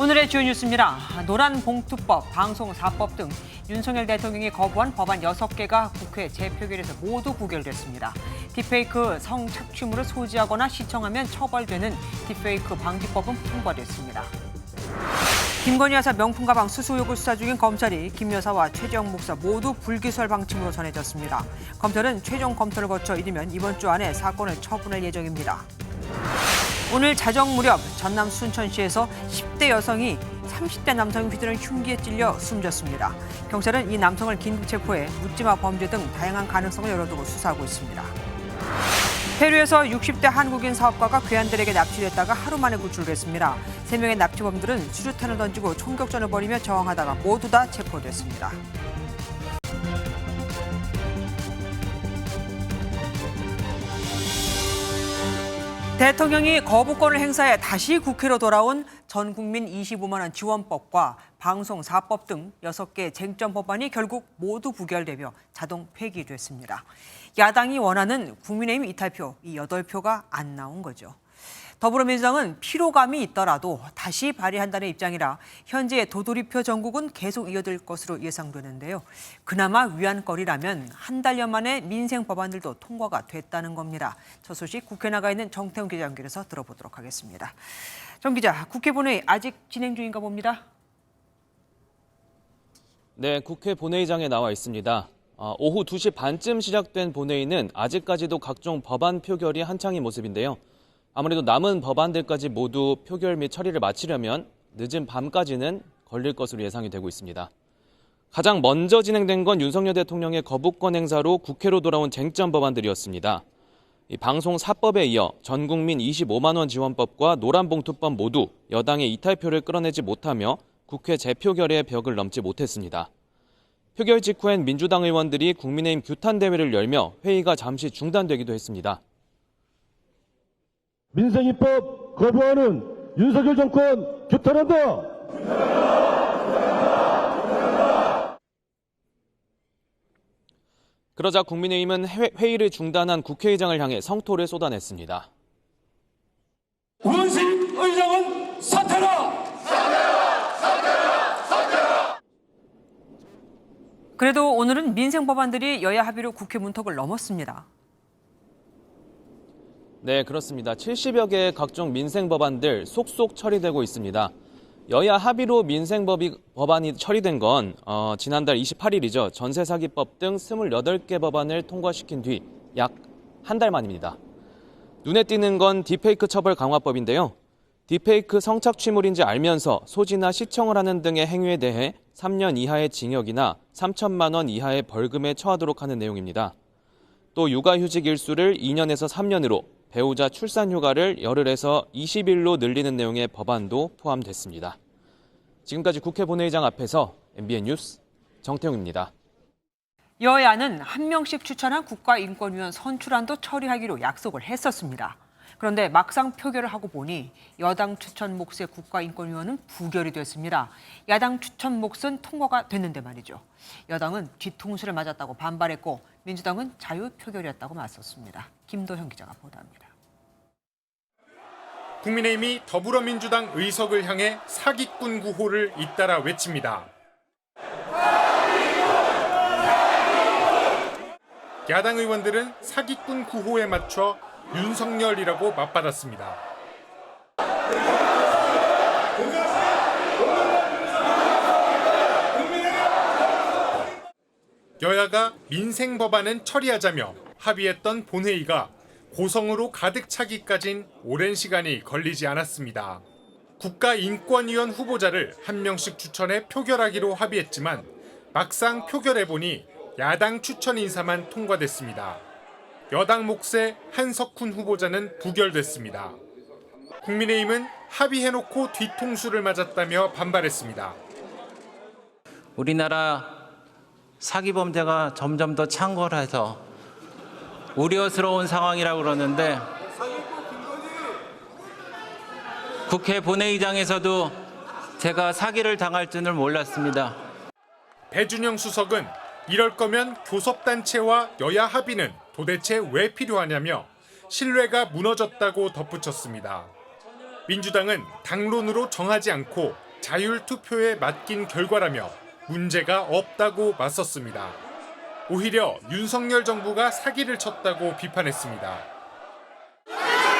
오늘의 주요 뉴스입니다. 노란봉투법, 방송 4법 등 윤석열 대통령이 거부한 법안 6개가 국회 재표결에서 모두 부결됐습니다. 딥페이크 성착취물을 소지하거나 시청하면 처벌되는 딥페이크 방지법은 통과됐습니다. 김건희 여사 명품 가방 수수 의혹을 수사 중인 검찰이 김 여사와 최재형 목사 모두 불기소할 방침으로 전해졌습니다. 검찰은 최종 검토를 거쳐 이르면 이번 주 안에 사건을 처분할 예정입니다. 오늘 자정 무렵 전남 순천시에서 10대 여성이 30대 남성이 휘두른 흉기에 찔려 숨졌습니다. 경찰은 이 남성을 긴급 체포해 묻지마 범죄 등 다양한 가능성을 열어두고 수사하고 있습니다. 페루에서 60대 한국인 사업가가 괴한들에게 납치됐다가 하루 만에 구출됐습니다. 3명의 납치범들은 수류탄을 던지고 총격전을 벌이며 저항하다가 모두 다 체포됐습니다. 대통령이 거부권을 행사해 다시 국회로 돌아온 전국민 25만 원 지원법과 방송 4법 등 6개 쟁점 법안이 결국 모두 부결되며 자동 폐기됐습니다. 야당이 원하는 국민의힘 이탈표, 이 8표가 안 나온 거죠. 더불어민주당은 피로감이 있더라도 다시 발의한다는 입장이라 현재 도돌이표 전국은 계속 이어질 것으로 예상되는데요. 그나마 위안거리라면 한 달여 만에 민생 법안들도 통과가 됐다는 겁니다. 저 소식 국회 나가 있는 정태훈 기자 연결해서 들어보도록 하겠습니다. 정 기자, 국회 본회의 아직 진행 중인가 봅니다. 네, 국회 본회의장에 나와 있습니다. 오후 2시 반쯤 시작된 본회의는 아직까지도 각종 법안 표결이 한창인 모습인데요. 아무래도 남은 법안들까지 모두 표결 및 처리를 마치려면 늦은 밤까지는 걸릴 것으로 예상이 되고 있습니다. 가장 먼저 진행된 건 윤석열 대통령의 거부권 행사로 국회로 돌아온 쟁점 법안들이었습니다. 이 방송 4법에 이어 전국민 25만 원 지원법과 노란봉투법 모두 여당의 이탈표를 끌어내지 못하며 국회 재표결의 벽을 넘지 못했습니다. 표결 직후엔 민주당 의원들이 국민의힘 규탄 대회를 열며 회의가 잠시 중단되기도 했습니다. 민생입법 거부하는 윤석열 정권 규탄한다. 그러자 국민의힘은 회의를 중단한 국회의장을 향해 성토를 쏟아냈습니다. 우원식 의장은 사퇴라! 그래도 오늘은 민생 법안들이 여야 합의로 국회 문턱을 넘었습니다. 네, 그렇습니다. 70여 개의 각종 민생 법안들 속속 처리되고 있습니다. 여야 합의로 민생 법안이 처리된 건 지난달 28일이죠. 전세사기법 등 28개 법안을 통과시킨 뒤 약 한 달 만입니다. 눈에 띄는 건 딥페이크 처벌 강화법인데요. 딥페이크 성착취물인지 알면서 소지나 시청을 하는 등의 행위에 대해 3년 이하의 징역이나 3천만 원 이하의 벌금에 처하도록 하는 내용입니다. 또 육아휴직 일수를 2년에서 3년으로 배우자 출산 휴가를 열흘에서 20일로 늘리는 내용의 법안도 포함됐습니다. 지금까지 국회 본회의장 앞에서 MBN 뉴스 정태웅입니다. 여야는 한 명씩 추천한 국가인권위원 선출안도 처리하기로 약속을 했었습니다. 그런데 막상 표결을 하고 보니 여당 추천 몫의 국가인권위원은 부결이 됐습니다. 야당 추천 몫은 통과가 됐는데 말이죠. 여당은 뒤통수를 맞았다고 반발했고 민주당은 자유표결이었다고 맞섰습니다. 김도현 기자가 보도합니다. 국민의힘이 더불어민주당 의석을 향해 사기꾼 구호를 잇따라 외칩니다. 야당 의원들은 사기꾼 구호에 맞춰 윤석열이라고 맞받았습니다. 여야가 민생 법안은 처리하자며 합의했던 본회의가 고성으로 가득 차기까진 오랜 시간이 걸리지 않았습니다. 국가인권위원 후보자를 한 명씩 추천해 표결하기로 합의했지만 막상 표결해보니 야당 추천 인사만 통과됐습니다. 여당 몫의 한석훈 후보자는 부결됐습니다. 국민의힘은 합의해놓고 뒤통수를 맞았다며 반발했습니다. 우리나라 사기 범죄가 점점 더 창궐해서 우려스러운 상황이라고 그러는데 국회 본회의장에서도 제가 사기를 당할 줄은 몰랐습니다. 배준영 수석은 이럴 거면 교섭단체와 여야 합의는 도대체 왜 필요하냐며 신뢰가 무너졌다고 덧붙였습니다. 민주당은 당론으로 정하지 않고 자율투표에 맡긴 결과라며 문제가 없다고 맞섰습니다. 오히려 윤석열 정부가 사기를 쳤다고 비판했습니다.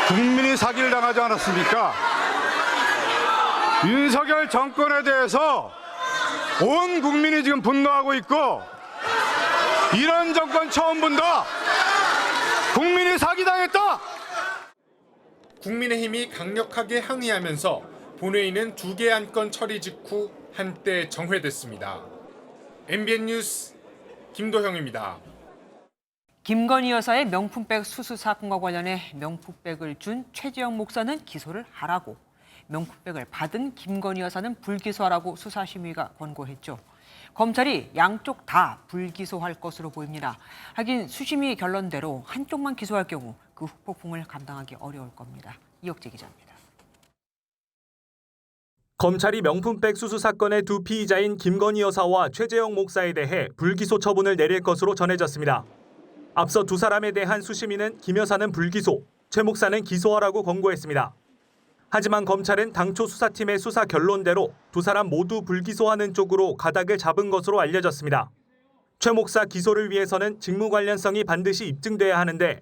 국민이 사기를 당하지 않았습니까? 윤석열 정권에 대해서 온 국민이 지금 분노하고 있고 이런 정권 처음 본다. 국민이 사기당했다. 국민의힘이 강력하게 항의하면서 본회의는 2개 안건 처리 직후 한때 정회됐습니다. MBN 뉴스 김도형입니다. 김건희 여사의 명품백 수수 사건과 관련해 명품백을 준 최재형 목사는 기소를 하라고, 명품백을 받은 김건희 여사는 불기소하라고 수사심의가 권고했죠. 검찰이 양쪽 다 불기소할 것으로 보입니다. 하긴 수심위 결론대로 한쪽만 기소할 경우 그 후폭풍을 감당하기 어려울 겁니다. 이혁재 기자입니다. 검찰이 명품백 수수 사건의 두 피의자인 김건희 여사와 최재형 목사에 대해 불기소 처분을 내릴 것으로 전해졌습니다. 앞서 두 사람에 대한 수심위는 김 여사는 불기소, 최 목사는 기소하라고 권고했습니다. 하지만 검찰은 당초 수사팀의 수사 결론대로 두 사람 모두 불기소하는 쪽으로 가닥을 잡은 것으로 알려졌습니다. 최 목사 기소를 위해서는 직무 관련성이 반드시 입증돼야 하는데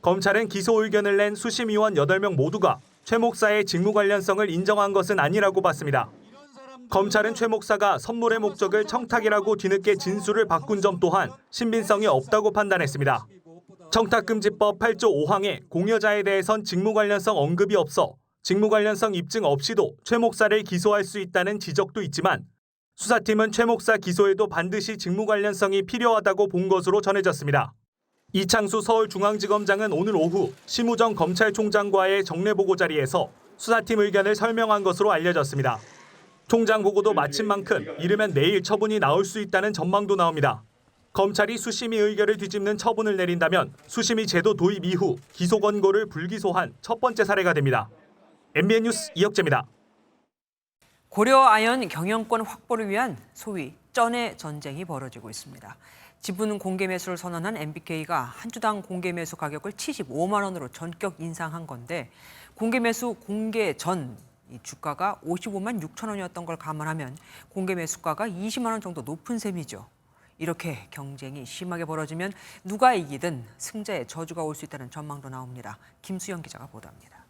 검찰은 기소 의견을 낸 수심위원 8명 모두가 최 목사의 직무 관련성을 인정한 것은 아니라고 봤습니다. 검찰은 최 목사가 선물의 목적을 청탁이라고 뒤늦게 진술을 바꾼 점 또한 신빙성이 없다고 판단했습니다. 청탁금지법 8조 5항에 공여자에 대해선 직무 관련성 언급이 없어 직무 관련성 입증 없이도 최 목사를 기소할 수 있다는 지적도 있지만 수사팀은 최 목사 기소에도 반드시 직무 관련성이 필요하다고 본 것으로 전해졌습니다. 이창수 서울중앙지검장은 오늘 오후 심우정 검찰총장과의 정례보고 자리에서 수사팀 의견을 설명한 것으로 알려졌습니다. 총장 보고도 마친 만큼 이르면 내일 처분이 나올 수 있다는 전망도 나옵니다. 검찰이 수심위 의결을 뒤집는 처분을 내린다면 수심위 제도 도입 이후 기소 권고를 불기소한 첫 번째 사례가 됩니다. MBN 뉴스 이혁재입니다. 고려아연 경영권 확보를 위한 소위 쩐의 전쟁이 벌어지고 있습니다. 지분 공개 매수를 선언한 MBK가 한 주당 공개 매수 가격을 75만 원으로 전격 인상한 건데 공개 매수 공개 전 이 주가가 55만 6천 원이었던 걸 감안하면 공개 매수가가 20만 원 정도 높은 셈이죠. 이렇게 경쟁이 심하게 벌어지면 누가 이기든 승자의 저주가 올 수 있다는 전망도 나옵니다. 김수영 기자가 보도합니다.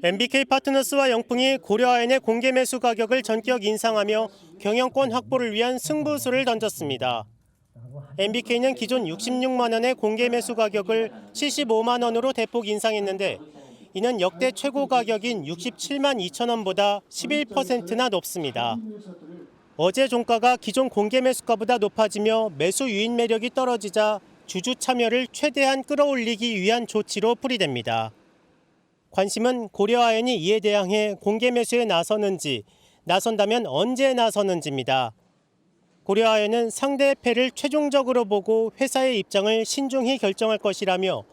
MBK 파트너스와 영풍이 고려아연의 공개 매수 가격을 전격 인상하며 경영권 확보를 위한 승부수를 던졌습니다. MBK는 기존 66만 원의 공개 매수 가격을 75만 원으로 대폭 인상했는데 이는 역대 최고 가격인 67만 2천 원보다 11%나 높습니다. 어제 종가가 기존 공개 매수가보다 높아지며 매수 유인 매력이 떨어지자 주주 참여를 최대한 끌어올리기 위한 조치로 풀이됩니다. 관심은 고려아연이 이에 대항해 공개 매수에 나서는지, 나선다면 언제 나서는지입니다. 고려아연은 상대의 패를 최종적으로 보고 회사의 입장을 신중히 결정할 것이라며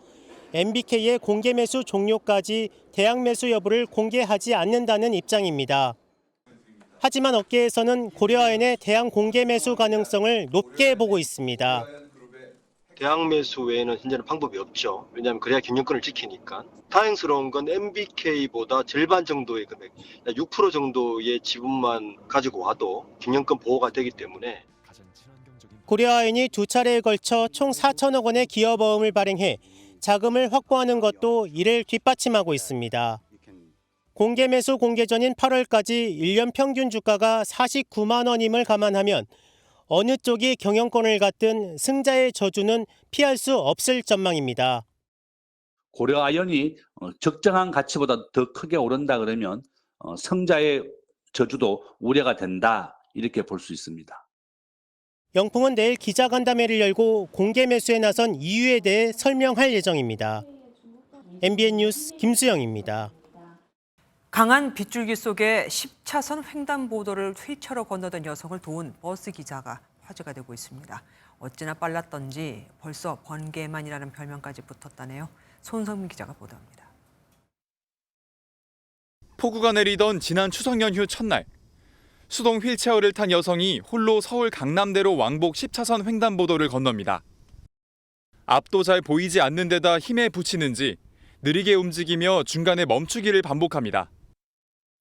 MBK의 공개 매수 종료까지 대항 매수 여부를 공개하지 않는다는 입장입니다. 하지만 업계에서는 고려아연의 대항 공개 매수 가능성을 높게 보고 있습니다. 대항 매수 외에는 현재는 방법이 없죠. 왜냐하면 그래야 경영권을 지키니까. 다행스러운 건 MBK보다 절반 정도의 금액, 6% 정도의 지분만 가지고 와도 경영권 보호가 되기 때문에. 고려아연이 두 차례에 걸쳐 총 4천억 원의 기업어음을 발행해 자금을 확보하는 것도 이를 뒷받침하고 있습니다. 공개 매수 공개 전인 8월까지 1년 평균 주가가 49만 원임을 감안하면 어느 쪽이 경영권을 갖든 승자의 저주는 피할 수 없을 전망입니다. 고려아연이 적정한 가치보다 더 크게 오른다 그러면 승자의 저주도 우려가 된다 이렇게 볼 수 있습니다. 영풍은 내일 기자간담회를 열고 공개 매수에 나선 이유에 대해 설명할 예정입니다. MBN 뉴스 김수영입니다. 강한 빗줄기 속에 10차선 횡단보도를 휠체어로 건너던 여성을 도운 버스 기자가 화제가 되고 있습니다. 어찌나 빨랐던지 벌써 번개만이라는 별명까지 붙었다네요. 손성민 기자가 보도합니다. 폭우가 내리던 지난 추석 연휴 첫날, 수동 휠체어를 탄 여성이 홀로 서울 강남대로 왕복 10차선 횡단보도를 건넙니다. 앞도 잘 보이지 않는 데다 힘에 부치는지 느리게 움직이며 중간에 멈추기를 반복합니다.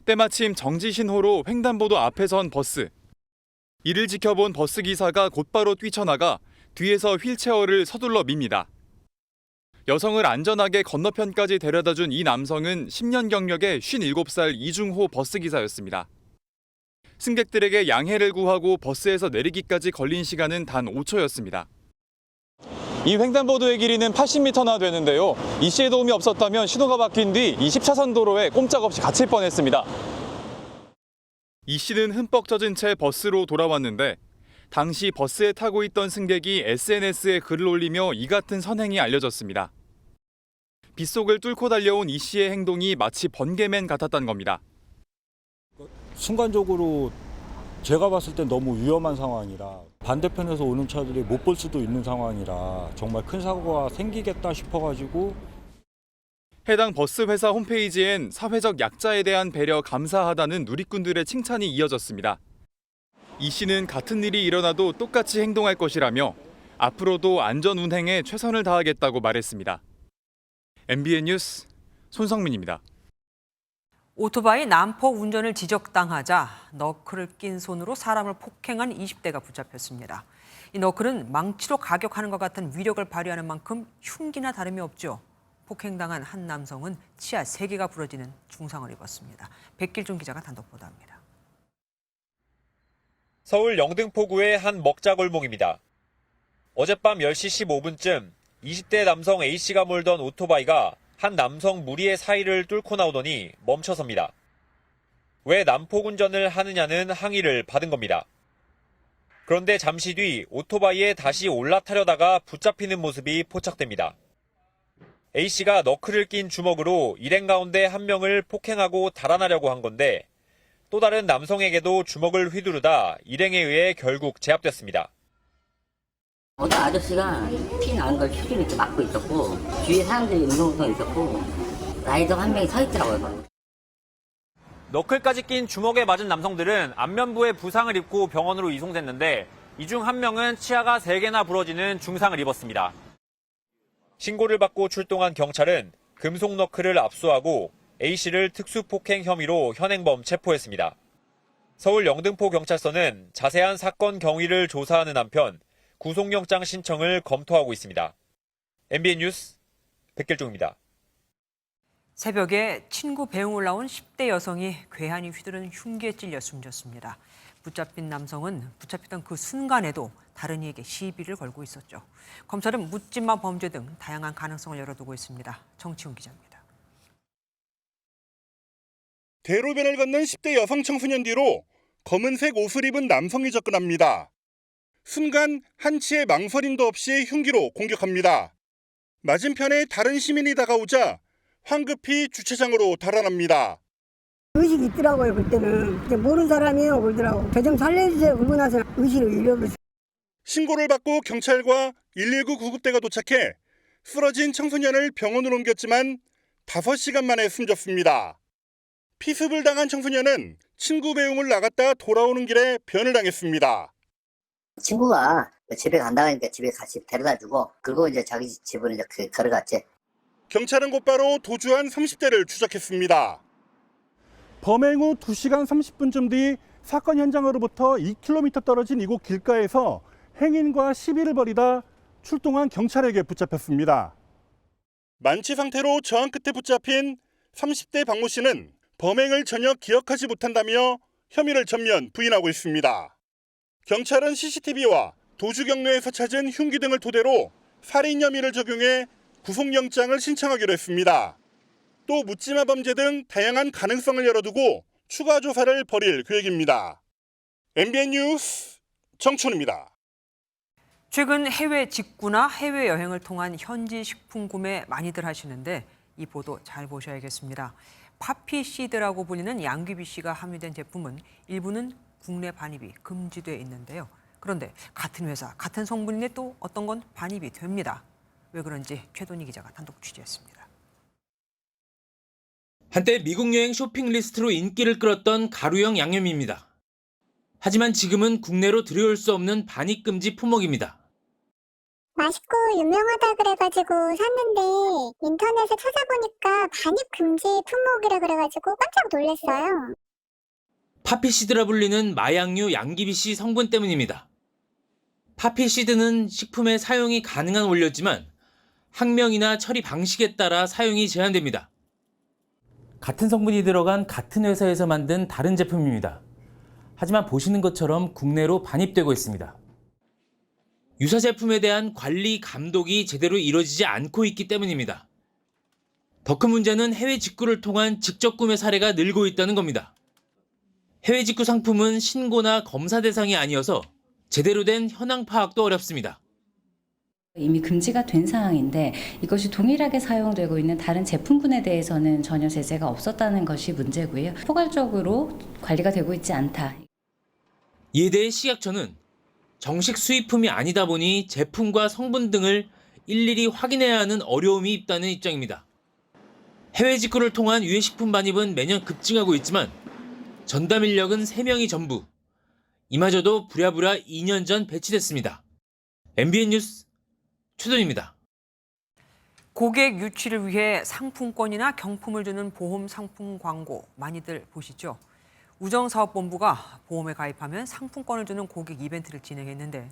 때마침 정지 신호로 횡단보도 앞에 선 버스. 이를 지켜본 버스 기사가 곧바로 뛰쳐나가 뒤에서 휠체어를 서둘러 밉니다. 여성을 안전하게 건너편까지 데려다준 이 남성은 10년 경력의 57살 이중호 버스 기사였습니다. 승객들에게 양해를 구하고 버스에서 내리기까지 걸린 시간은 단 5초였습니다. 이 횡단보도의 길이는 80m나 되는데요. 이 씨의 도움이 없었다면 신호가 바뀐 뒤 20차선 도로에 꼼짝없이 갇힐 뻔했습니다. 이 씨는 흠뻑 젖은 채 버스로 돌아왔는데 당시 버스에 타고 있던 승객이 SNS에 글을 올리며 이 같은 선행이 알려졌습니다. 빗속을 뚫고 달려온 이 씨의 행동이 마치 번개맨 같았던 겁니다. 순간적으로 제가 봤을 땐 너무 위험한 상황이라 반대편에서 오는 차들이 못 볼 수도 있는 상황이라 정말 큰 사고가 생기겠다 싶어가지고 해당 버스 회사 홈페이지엔 사회적 약자에 대한 배려 감사하다는 누리꾼들의 칭찬이 이어졌습니다. 이 씨는 같은 일이 일어나도 똑같이 행동할 것이라며 앞으로도 안전 운행에 최선을 다하겠다고 말했습니다. MBN 뉴스 손성민입니다. 오토바이 난폭 운전을 지적당하자 너클을 낀 손으로 사람을 폭행한 20대가 붙잡혔습니다. 이 너클은 망치로 가격하는 것 같은 위력을 발휘하는 만큼 흉기나 다름이 없죠. 폭행당한 한 남성은 치아 3개가 부러지는 중상을 입었습니다. 백길준 기자가 단독 보도합니다. 서울 영등포구의 한 먹자골목입니다. 어젯밤 10시 15분쯤 20대 남성 A씨가 몰던 오토바이가 한 남성 무리의 사이를 뚫고 나오더니 멈춰섭니다. 왜 난폭 운전을 하느냐는 항의를 받은 겁니다. 그런데 잠시 뒤 오토바이에 다시 올라타려다가 붙잡히는 모습이 포착됩니다. A씨가 너클을 낀 주먹으로 일행 가운데 한 명을 폭행하고 달아나려고 한 건데 또 다른 남성에게도 주먹을 휘두르다 일행에 의해 결국 제압됐습니다. 어떤 아저씨가 피 나는 걸 휘두르 이렇게 막고 있었고 주위에 사람들이 웅성웅성 있었고 라이더 한 명이 서 있더라고요. 너클까지 낀 주먹에 맞은 남성들은 안면부에 부상을 입고 병원으로 이송됐는데 이 중 한 명은 치아가 3개나 부러지는 중상을 입었습니다. 신고를 받고 출동한 경찰은 금속 너클을 압수하고 A씨를 특수폭행 혐의로 현행범 체포했습니다. 서울 영등포경찰서는 자세한 사건 경위를 조사하는 한편 구속영장 신청을 검토하고 있습니다. MBN 뉴스 백길종입니다. 새벽에 친구 배웅을 나온 10대 여성이 괴한이 휘두른 흉기에 찔려 숨졌습니다. 붙잡힌 남성은 붙잡히던 그 순간에도 다른 이에게 시비를 걸고 있었죠. 검찰은 묻지마 범죄 등 다양한 가능성을 열어두고 있습니다. 정치훈 기자입니다. 대로변을 걷는 10대 여성 청소년 뒤로 검은색 옷을 입은 남성이 접근합니다. 순간 한치의 망설임도 없이 흉기로 공격합니다. 맞은편에 다른 시민이 다가오자 황급히 주차장으로 달아납니다. 의식이 있더라고요. 그때는 모르는 사람이에요. 그러더라고. 저 좀 살려주세요. 그러고 나서 의식을 잃어버렸어요. 신고를 받고 경찰과 119 구급대가 도착해 쓰러진 청소년을 병원으로 옮겼지만 5시간 만에 숨졌습니다. 피습을 당한 청소년은 친구 배웅을 나갔다 돌아오는 길에 변을 당했습니다. 친구가 집에 간다고 하니까 집에 같이 데려다주고 그리고 이제 자기 집으로 이제 걸어갔지. 경찰은 곧바로 도주한 30대를 추적했습니다. 범행 후 2시간 30분쯤 뒤 사건 현장으로부터 2km 떨어진 이곳 길가에서 행인과 시비를 벌이다 출동한 경찰에게 붙잡혔습니다. 만취 상태로 저항 끝에 붙잡힌 30대 박모 씨는 범행을 전혀 기억하지 못한다며 혐의를 전면 부인하고 있습니다. 경찰은 CCTV와 도주 경로에서 찾은 흉기 등을 토대로 살인 혐의를 적용해 구속영장을 신청하기로 했습니다. 또 묻지마 범죄 등 다양한 가능성을 열어두고 추가 조사를 벌일 계획입니다. MBN 뉴스 정춘입니다. 최근 해외 직구나 해외여행을 통한 현지 식품 구매 많이들 하시는데 이 보도 잘 보셔야겠습니다. 파피시드라고 불리는 양귀비씨가 함유된 제품은 일부는 국내 반입이 금지돼 있는데요. 그런데 같은 회사, 같은 성분인데 또 어떤 건 반입이 됩니다. 왜 그런지 최돈희 기자가 단독 취재했습니다. 한때 미국 여행 쇼핑 리스트로 인기를 끌었던 가루형 양념입니다. 하지만 지금은 국내로 들여올 수 없는 반입 금지 품목입니다. 맛있고 유명하다 그래가지고 샀는데 인터넷에 찾아보니까 반입 금지 품목이라 그래가지고 깜짝 놀랐어요. 파피시드라 불리는 마약류 양귀비씨 성분 때문입니다. 파피시드는 식품에 사용이 가능한 원료지만 학명이나 처리 방식에 따라 사용이 제한됩니다. 같은 성분이 들어간 같은 회사에서 만든 다른 제품입니다. 하지만 보시는 것처럼 국내로 반입되고 있습니다. 유사 제품에 대한 관리 감독이 제대로 이루어지지 않고 있기 때문입니다. 더 큰 문제는 해외 직구를 통한 직접 구매 사례가 늘고 있다는 겁니다. 해외 직구 상품은 신고나 검사 대상이 아니어서 제대로 된 현황 파악도 어렵습니다. 이미 금지가 된 상황인데 이것이 동일하게 사용되고 있는 다른 제품군에 대해서는 전혀 제재가 없었다는 것이 문제고요. 포괄적으로 관리가 되고 있지 않다. 이에 대해 식약처는 정식 수입품이 아니다 보니 제품과 성분 등을 일일이 확인해야 하는 어려움이 있다는 입장입니다. 해외 직구를 통한 유해식품 반입은 매년 급증하고 있지만 전담 인력은 3명이 전부. 이마저도 부랴부랴 2년 전 배치됐습니다. MBN 뉴스 최돈입니다. 고객 유치를 위해 상품권이나 경품을 주는 보험 상품 광고 많이들 보시죠? 우정사업본부가 보험에 가입하면 상품권을 주는 고객 이벤트를 진행했는데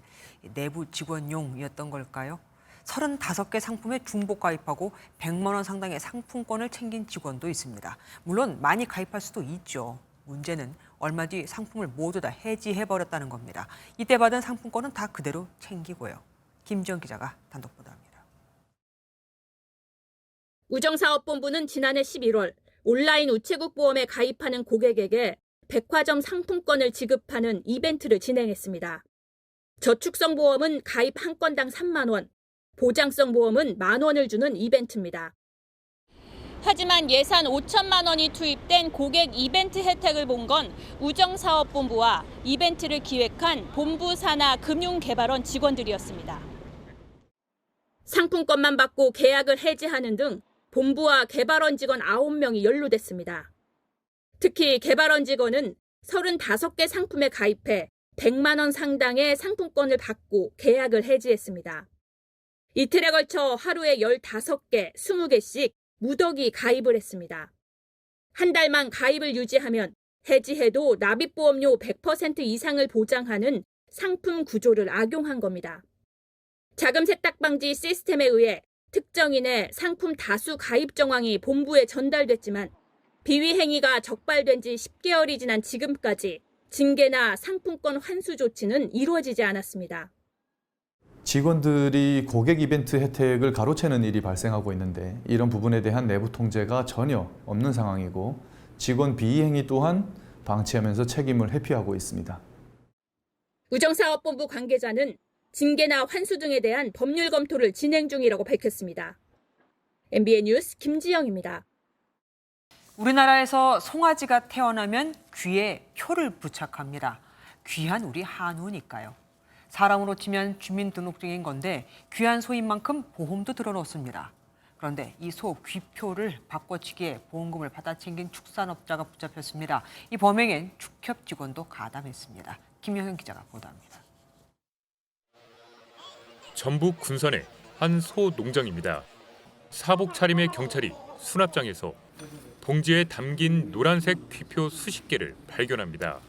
내부 직원용이었던 걸까요? 35개 상품에 중복 가입하고 100만 원 상당의 상품권을 챙긴 직원도 있습니다. 물론 많이 가입할 수도 있죠. 문제는 얼마 뒤 상품을 모두 다 해지해버렸다는 겁니다. 이때 받은 상품권은 다 그대로 챙기고요. 김지영 기자가 단독 보도합니다. 우정사업본부는 지난해 11월 온라인 우체국 보험에 가입하는 고객에게 백화점 상품권을 지급하는 이벤트를 진행했습니다. 저축성 보험은 가입 한 건당 3만 원, 보장성 보험은 1만 원을 주는 이벤트입니다. 하지만 예산 5천만 원이 투입된 고객 이벤트 혜택을 본 건 우정사업본부와 이벤트를 기획한 본부 산하 금융개발원 직원들이었습니다. 상품권만 받고 계약을 해지하는 등 본부와 개발원 직원 9명이 연루됐습니다. 특히 개발원 직원은 35개 상품에 가입해 100만 원 상당의 상품권을 받고 계약을 해지했습니다. 이틀에 걸쳐 하루에 15개, 20개씩 무더기 가입을 했습니다. 한 달만 가입을 유지하면 해지해도 납입보험료 100% 이상을 보장하는 상품 구조를 악용한 겁니다. 자금 세탁 방지 시스템에 의해 특정인의 상품 다수 가입 정황이 본부에 전달됐지만 비위 행위가 적발된 지 10개월이 지난 지금까지 징계나 상품권 환수 조치는 이루어지지 않았습니다. 직원들이 고객 이벤트 혜택을 가로채는 일이 발생하고 있는데 이런 부분에 대한 내부 통제가 전혀 없는 상황이고 직원 비위 행위 또한 방치하면서 책임을 회피하고 있습니다. 우정사업본부 관계자는 징계나 환수 등에 대한 법률 검토를 진행 중이라고 밝혔습니다. MBN 뉴스 김지영입니다. 우리나라에서 송아지가 태어나면 귀에 표를 부착합니다. 귀한 우리 한우니까요. 사람으로 치면 주민등록증인 건데 귀한 소인 만큼 보험도 들어놓습니다. 그런데 이 소 귀표를 바꿔치기에 보험금을 받아 챙긴 축산업자가 붙잡혔습니다. 이 범행엔 축협 직원도 가담했습니다. 김영현 기자가 보도합니다. 전북 군산의 한 소 농장입니다. 사복 차림의 경찰이 수납장에서 봉지에 담긴 노란색 귀표 수십 개를 발견합니다.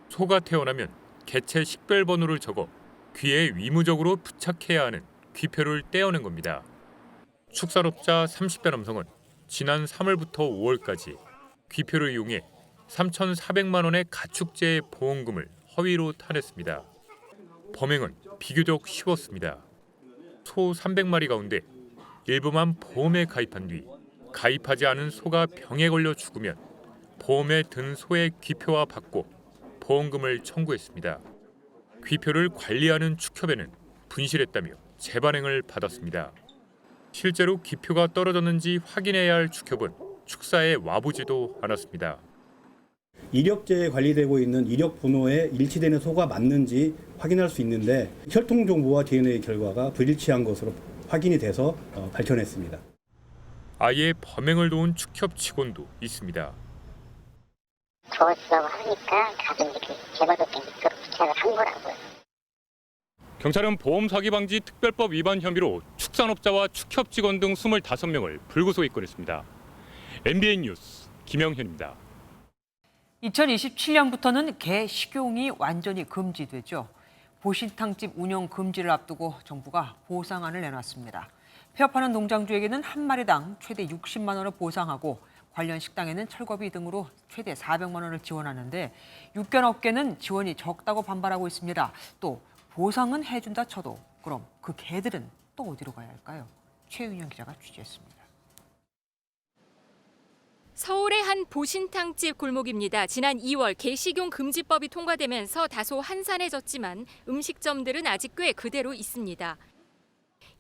소가 태어나면 개체 식별번호를 적어 귀에 의무적으로 부착해야 하는 귀표를 떼어낸 겁니다. 축산업자 30대 남성은 지난 3월부터 5월까지 귀표를 이용해 3,400만 원의 가축제 보험금을 허위로 타냈습니다. 범행은 비교적 쉬웠습니다. 소 300마리 가운데 일부만 보험에 가입한 뒤 가입하지 않은 소가 병에 걸려 죽으면 보험에 든 소의 귀표와 받고 보험금을 청구했습니다. 귀표를 관리하는 축협에는 분실했다며 재반행을 받았습니다. 실제로 귀표가 떨어졌는지 확인해야 할 축협은 축사에 와보지도 않았습니다. 이력제에 관리되고 있는 이력 번호에 일치되는 소가 맞는지 확인할 수 있는데 혈통 정보와 DNA 결과가 불일치한 것으로 확인이 돼서 밝혀냈습니다. 아예 범행을 도운 축협 직원도 있습니다. 도와주라고 하니까 가서 이렇게 제발로 서로 부착을 한 거라고요. 경찰은 보험 사기 방지 특별법 위반 혐의로 축산업자와 축협 직원 등 25명을 불구속 입건했습니다. MBN 뉴스 김영현입니다. 2027년부터는 개 식용이 완전히 금지되죠. 보신탕집 운영 금지를 앞두고 정부가 보상안을 내놨습니다. 폐업하는 농장주에게는 한 마리당 최대 60만 원을 보상하고 관련 식당에는 철거비 등으로 최대 400만 원을 지원하는데 육견업계는 지원이 적다고 반발하고 있습니다. 또 보상은 해준다 쳐도 그럼 그 개들은 또 어디로 가야 할까요? 최윤영 기자가 취재했습니다. 서울의 한 보신탕집 골목입니다. 지난 2월 개식용 금지법이 통과되면서 다소 한산해졌지만 음식점들은 아직 꽤 그대로 있습니다.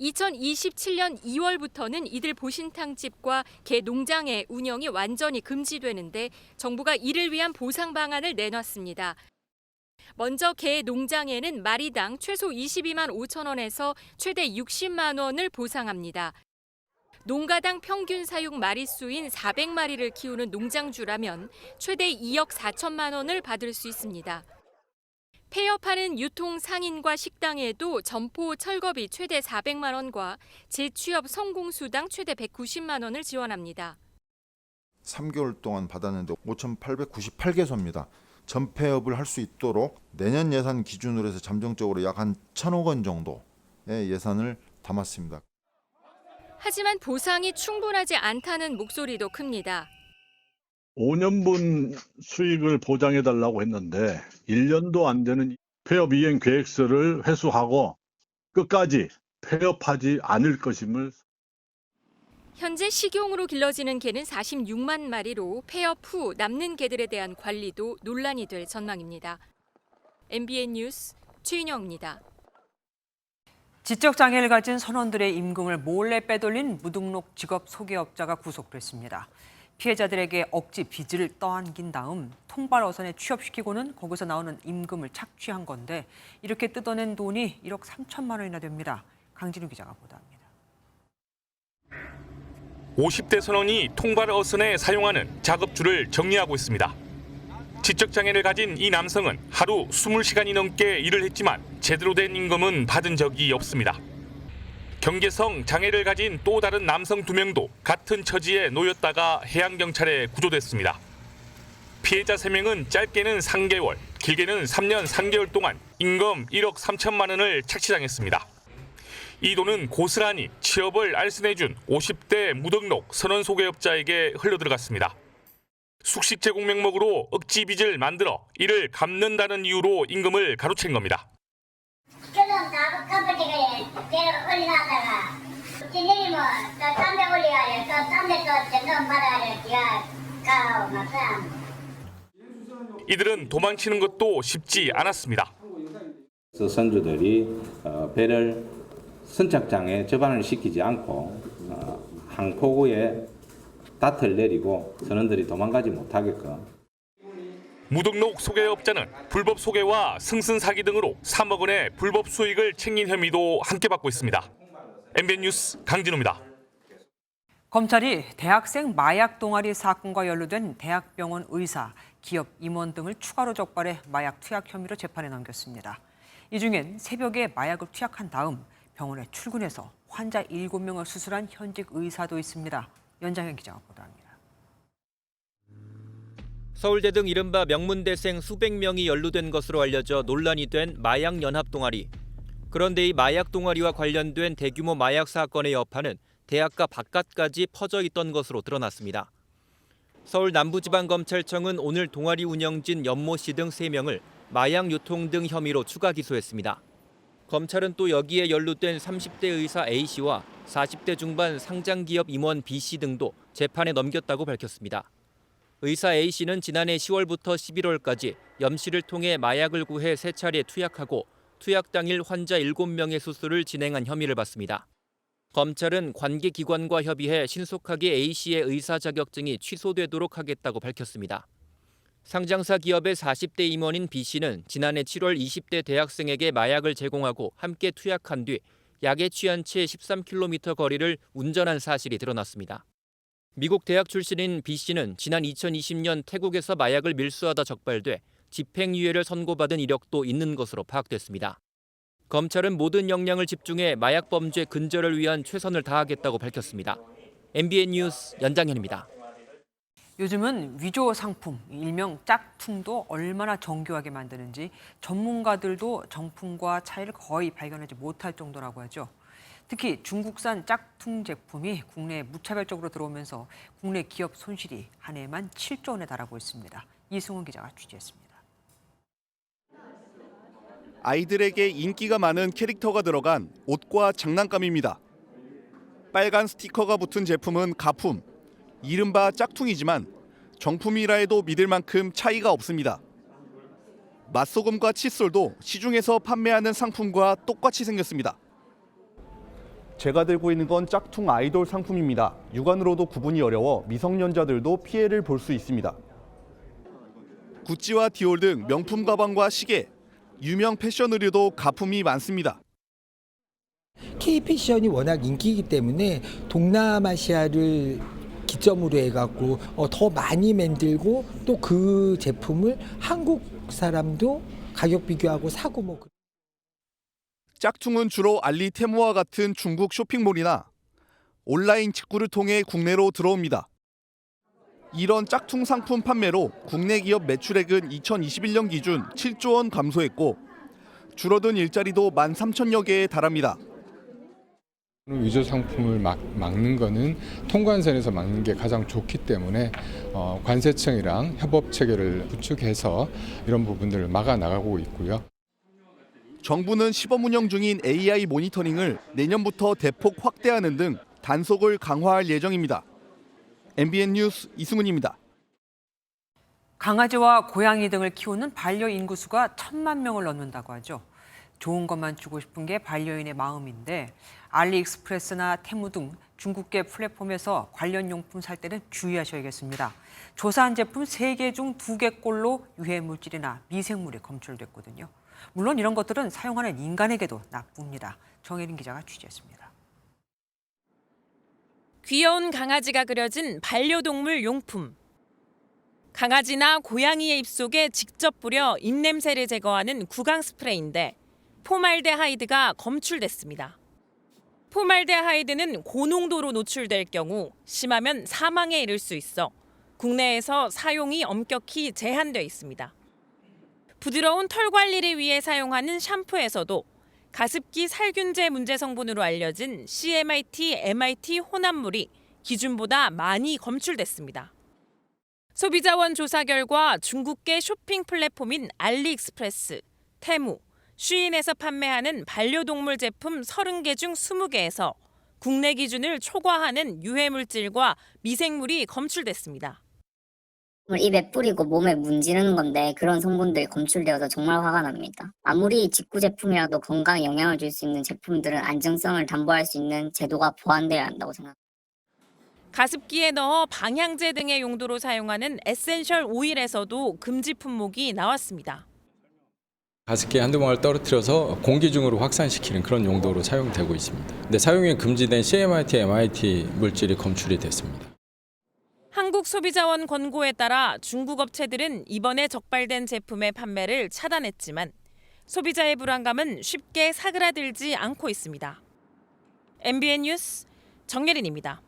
2027년 2월부터는 이들 보신탕집과 개 농장의 운영이 완전히 금지되는데 정부가 이를 위한 보상 방안을 내놨습니다. 먼저 개 농장에는 마리당 최소 22만 5천 원에서 최대 60만 원을 보상합니다. 농가당 평균 사육 마리수인 400마리를 키우는 농장주라면 최대 2억 4천만 원을 받을 수 있습니다. 폐업하는 유통 상인과 식당에도 점포 철거비 최대 400만 원과 재취업 성공수당 최대 190만 원을 지원합니다. 3개월 동안 받았는데 5,898개소입니다. 전폐업을 할 수 있도록 내년 예산 기준으로 해서 잠정적으로 약 한 1,000억 원 정도의 예산을 담았습니다. 하지만 보상이 충분하지 않다는 목소리도 큽니다. 5년분 수익을 보장해달라고 했는데 1년도 안 되는 폐업 이행 계획서를 회수하고 끝까지 폐업하지 않을 것임을. 현재 식용으로 길러지는 개는 46만 마리로 폐업 후 남는 개들에 대한 관리도 논란이 될 전망입니다. MBN 뉴스 최윤영입니다. 지적장애를 가진 선원들의 임금을 몰래 빼돌린 무등록 직업 소개업자가 구속됐습니다. 피해자들에게 억지 빚을 떠안긴 다음 통발 어선에 취업시키고는 거기서 나오는 임금을 착취한 건데 이렇게 뜯어낸 돈이 1억 3천만 원이나 됩니다. 강진우 기자가 보도합니다. 50대 선원이 통발 어선에 사용하는 작업줄을 정리하고 있습니다. 지적장애를 가진 이 남성은 하루 20시간이 넘게 일을 했지만 제대로 된 임금은 받은 적이 없습니다. 경계성 장애를 가진 또 다른 남성 2명도 같은 처지에 놓였다가 해양경찰에 구조됐습니다. 피해자 3명은 짧게는 3개월, 길게는 3년 3개월 동안 임금 1억 3천만 원을 착취당했습니다. 이 돈은 고스란히 취업을 알선해준 50대 무등록 선원 소개업자에게 흘러들어갔습니다. 숙식 제공 명목으로 억지 빚을 만들어 이를 갚는다는 이유로 임금을 가로챈 겁니다. 결혼 다 컴퓨터에 올려놨다가 진행이 딴데 올려야 딴데 또 전동 받아야 기가 가고 막상. 이들은 도망치는 것도 쉽지 않았습니다. 선주들이 배를 선착장에 접안을 시키지 않고 항포구에 닷을 내리고 선원들이 도망가지 못하게끔. 무등록 소개업자는 불법 소개와 승승 사기 등으로 3억 원의 불법 수익을 챙긴 혐의도 함께 받고 있습니다. MBN 뉴스 강진우입니다. 검찰이 대학생 마약 동아리 사건과 연루된 대학병원 의사, 기업 임원 등을 추가로 적발해 마약 투약 혐의로 재판에 넘겼습니다. 이 중엔 새벽에 마약을 투약한 다음 병원에 출근해서 환자 7명을 수술한 현직 의사도 있습니다. 연장현 기자가 보도합니다. 서울대 등 이른바 명문대생 수백 명이 연루된 것으로 알려져 논란이 된 마약 연합 동아리. 그런데 이 마약 동아리와 관련된 대규모 마약 사건의 여파는 대학가 바깥까지 퍼져 있던 것으로 드러났습니다. 서울 남부지방검찰청은 오늘 동아리 운영진 연모 씨 등 3명을 마약 유통 등 혐의로 추가 기소했습니다. 검찰은 또 여기에 연루된 30대 의사 A 씨와 40대 중반 상장기업 임원 B 씨 등도 재판에 넘겼다고 밝혔습니다. 의사 A 씨는 지난해 10월부터 11월까지 염 씨를 통해 마약을 구해 3차례 투약하고 투약 당일 환자 7명의 수술을 진행한 혐의를 받습니다. 검찰은 관계기관과 협의해 신속하게 A 씨의 의사 자격증이 취소되도록 하겠다고 밝혔습니다. 상장사 기업의 40대 임원인 B 씨는 지난해 7월 20대 대학생에게 마약을 제공하고 함께 투약한 뒤 약에 취한 채 13km 거리를 운전한 사실이 드러났습니다. 미국 대학 출신인 B 씨는 지난 2020년 태국에서 마약을 밀수하다 적발돼 집행유예를 선고받은 이력도 있는 것으로 파악됐습니다. 검찰은 모든 역량을 집중해 마약 범죄 근절을 위한 최선을 다하겠다고 밝혔습니다. MBN 뉴스 연장현입니다. 요즘은 위조 상품, 일명 짝퉁도 얼마나 정교하게 만드는지 전문가들도 정품과 차이를 거의 발견하지 못할 정도라고 하죠. 특히 중국산 짝퉁 제품이 국내에 무차별적으로 들어오면서 국내 기업 손실이 한 해만 7조 원에 달하고 있습니다. 이승훈 기자가 취재했습니다. 아이들에게 인기가 많은 캐릭터가 들어간 옷과 장난감입니다. 빨간 스티커가 붙은 제품은 가품, 이른바 짝퉁이지만 정품이라 해도 믿을 만큼 차이가 없습니다. 맛소금과 칫솔도 시중에서 판매하는 상품과 똑같이 생겼습니다. 제가 들고 있는 건 짝퉁 아이돌 상품입니다. 육안으로도 구분이 어려워 미성년자들도 피해를 볼 수 있습니다. 구찌와 디올 등 명품 가방과 시계, 유명 패션 의류도 가품이 많습니다. K-패션이 워낙 인기이기 때문에 동남아시아를 기점으로 해갖고 더 많이 만들고 또 그 제품을 한국 사람도 가격 비교하고 사고 뭐. 짝퉁은 주로 알리 테무와 같은 중국 쇼핑몰이나 온라인 직구를 통해 국내로 들어옵니다. 이런 짝퉁 상품 판매로 국내 기업 매출액은 2021년 기준 7조 원 감소했고 줄어든 일자리도 13,000여 개에 달합니다. 위조 상품을 막는 거는 통관선에서 막는 게 가장 좋기 때문에 관세청이랑 협업 체계를 구축해서 이런 부분들을 막아 나가고 있고요. 정부는 시범 운영 중인 AI 모니터링을 내년부터 대폭 확대하는 등 단속을 강화할 예정입니다. MBN 뉴스 이승훈입니다. 강아지와 고양이 등을 키우는 반려 인구수가 1,000만 명을 넘는다고 하죠. 좋은 것만 주고 싶은 게 반려인의 마음인데 알리익스프레스나 테무 등 중국계 플랫폼에서 관련 용품 살 때는 주의하셔야겠습니다. 조사한 제품 3개 중 2개꼴로 유해 물질이나 미생물이 검출됐거든요. 물론 이런 것들은 사용하는 인간에게도 나쁩니다. 정혜린 기자가 취재했습니다. 귀여운 강아지가 그려진 반려동물 용품. 강아지나 고양이의 입속에 직접 뿌려 입냄새를 제거하는 구강 스프레이인데 포말데하이드가 검출됐습니다. 포말데하이드는 고농도로 노출될 경우 심하면 사망에 이를 수 있어 국내에서 사용이 엄격히 제한돼 있습니다. 부드러운 털 관리를 위해 사용하는 샴푸에서도 가습기 살균제 문제 성분으로 알려진 CMIT, MIT 혼합물이 기준보다 많이 검출됐습니다. 소비자원 조사 결과 중국계 쇼핑 플랫폼인 알리익스프레스, 테무, 쉬인에서 판매하는 반려동물 제품 30개 중 20개에서 국내 기준을 초과하는 유해물질과 미생물이 검출됐습니다. 입에 뿌리고 몸에 문지르는 건데 그런 성분들이 검출되어서 정말 화가 납니다. 아무리 직구 제품이라도 건강에 영향을 줄 수 있는 제품들은 안정성을 담보할 수 있는 제도가 보완돼야 한다고 생각합니다. 가습기에 넣어 방향제 등의 용도로 사용하는 에센셜 오일에서도 금지 품목이 나왔습니다. 가습기 한두 방울 떨어뜨려서 공기 중으로 확산시키는 그런 용도로 사용되고 있습니다. 근데 사용이 금지된 CMIT, MIT 물질이 검출이 됐습니다. 한국소비자원 권고에 따라 중국 업체들은 이번에 적발된 제품의 판매를 차단했지만 소비자의 불안감은 쉽게 사그라들지 않고 있습니다. MBN 뉴스 정예린입니다.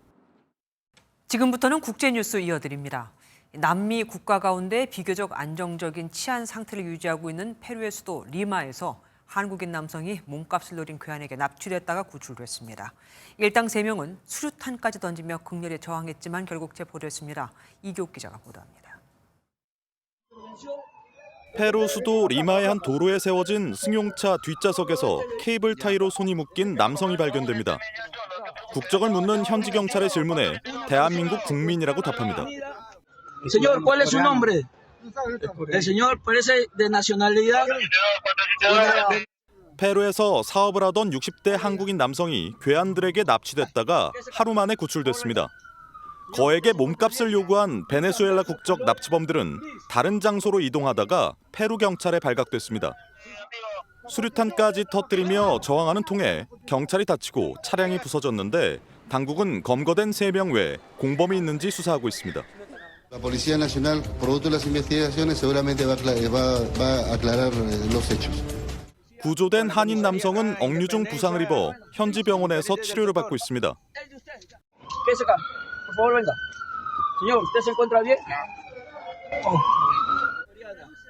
지금부터는 국제뉴스 이어드립니다. 남미 국가 가운데 비교적 안정적인 치안 상태를 유지하고 있는 페루의 수도 리마에서 한국인 남성이 몸값을 노린 괴한에게 납치됐다가 구출됐습니다. 일당 3명은 수류탄까지 던지며 극렬히 저항했지만 결국 체포됐습니다. 이교욱 기자가 보도합니다. 페루 수도 리마의 한 도로에 세워진 승용차 뒷좌석에서 케이블 타이로 손이 묶인 남성이 발견됩니다. 국적을 묻는 현지 경찰의 질문에 대한민국 국민이라고 답합니다. Señor, ¿cuál es su nombre? El señor parece de nacionalidad. 페루에서 사업을 하던 60대 한국인 남성이 괴한들에게 납치됐다가 하루 만에 구출됐습니다. 거액의 몸값을 요구한 베네수엘라 국적 납치범들은 다른 장소로 이동하다가 페루 경찰에 발각됐습니다. 수류탄까지 터뜨리며 저항하는 통에 경찰이 다치고 차량이 부서졌는데 당국은 검거된 3명 외에 공범이 있는지 수사하고 있습니다. La Policía Nacional, producto de las investigaciones, seguramente va a aclarar los hechos. 구조된 한인 남성은 억류중 부상을 입어 현지 병원에서 치료를 받고 있습니다.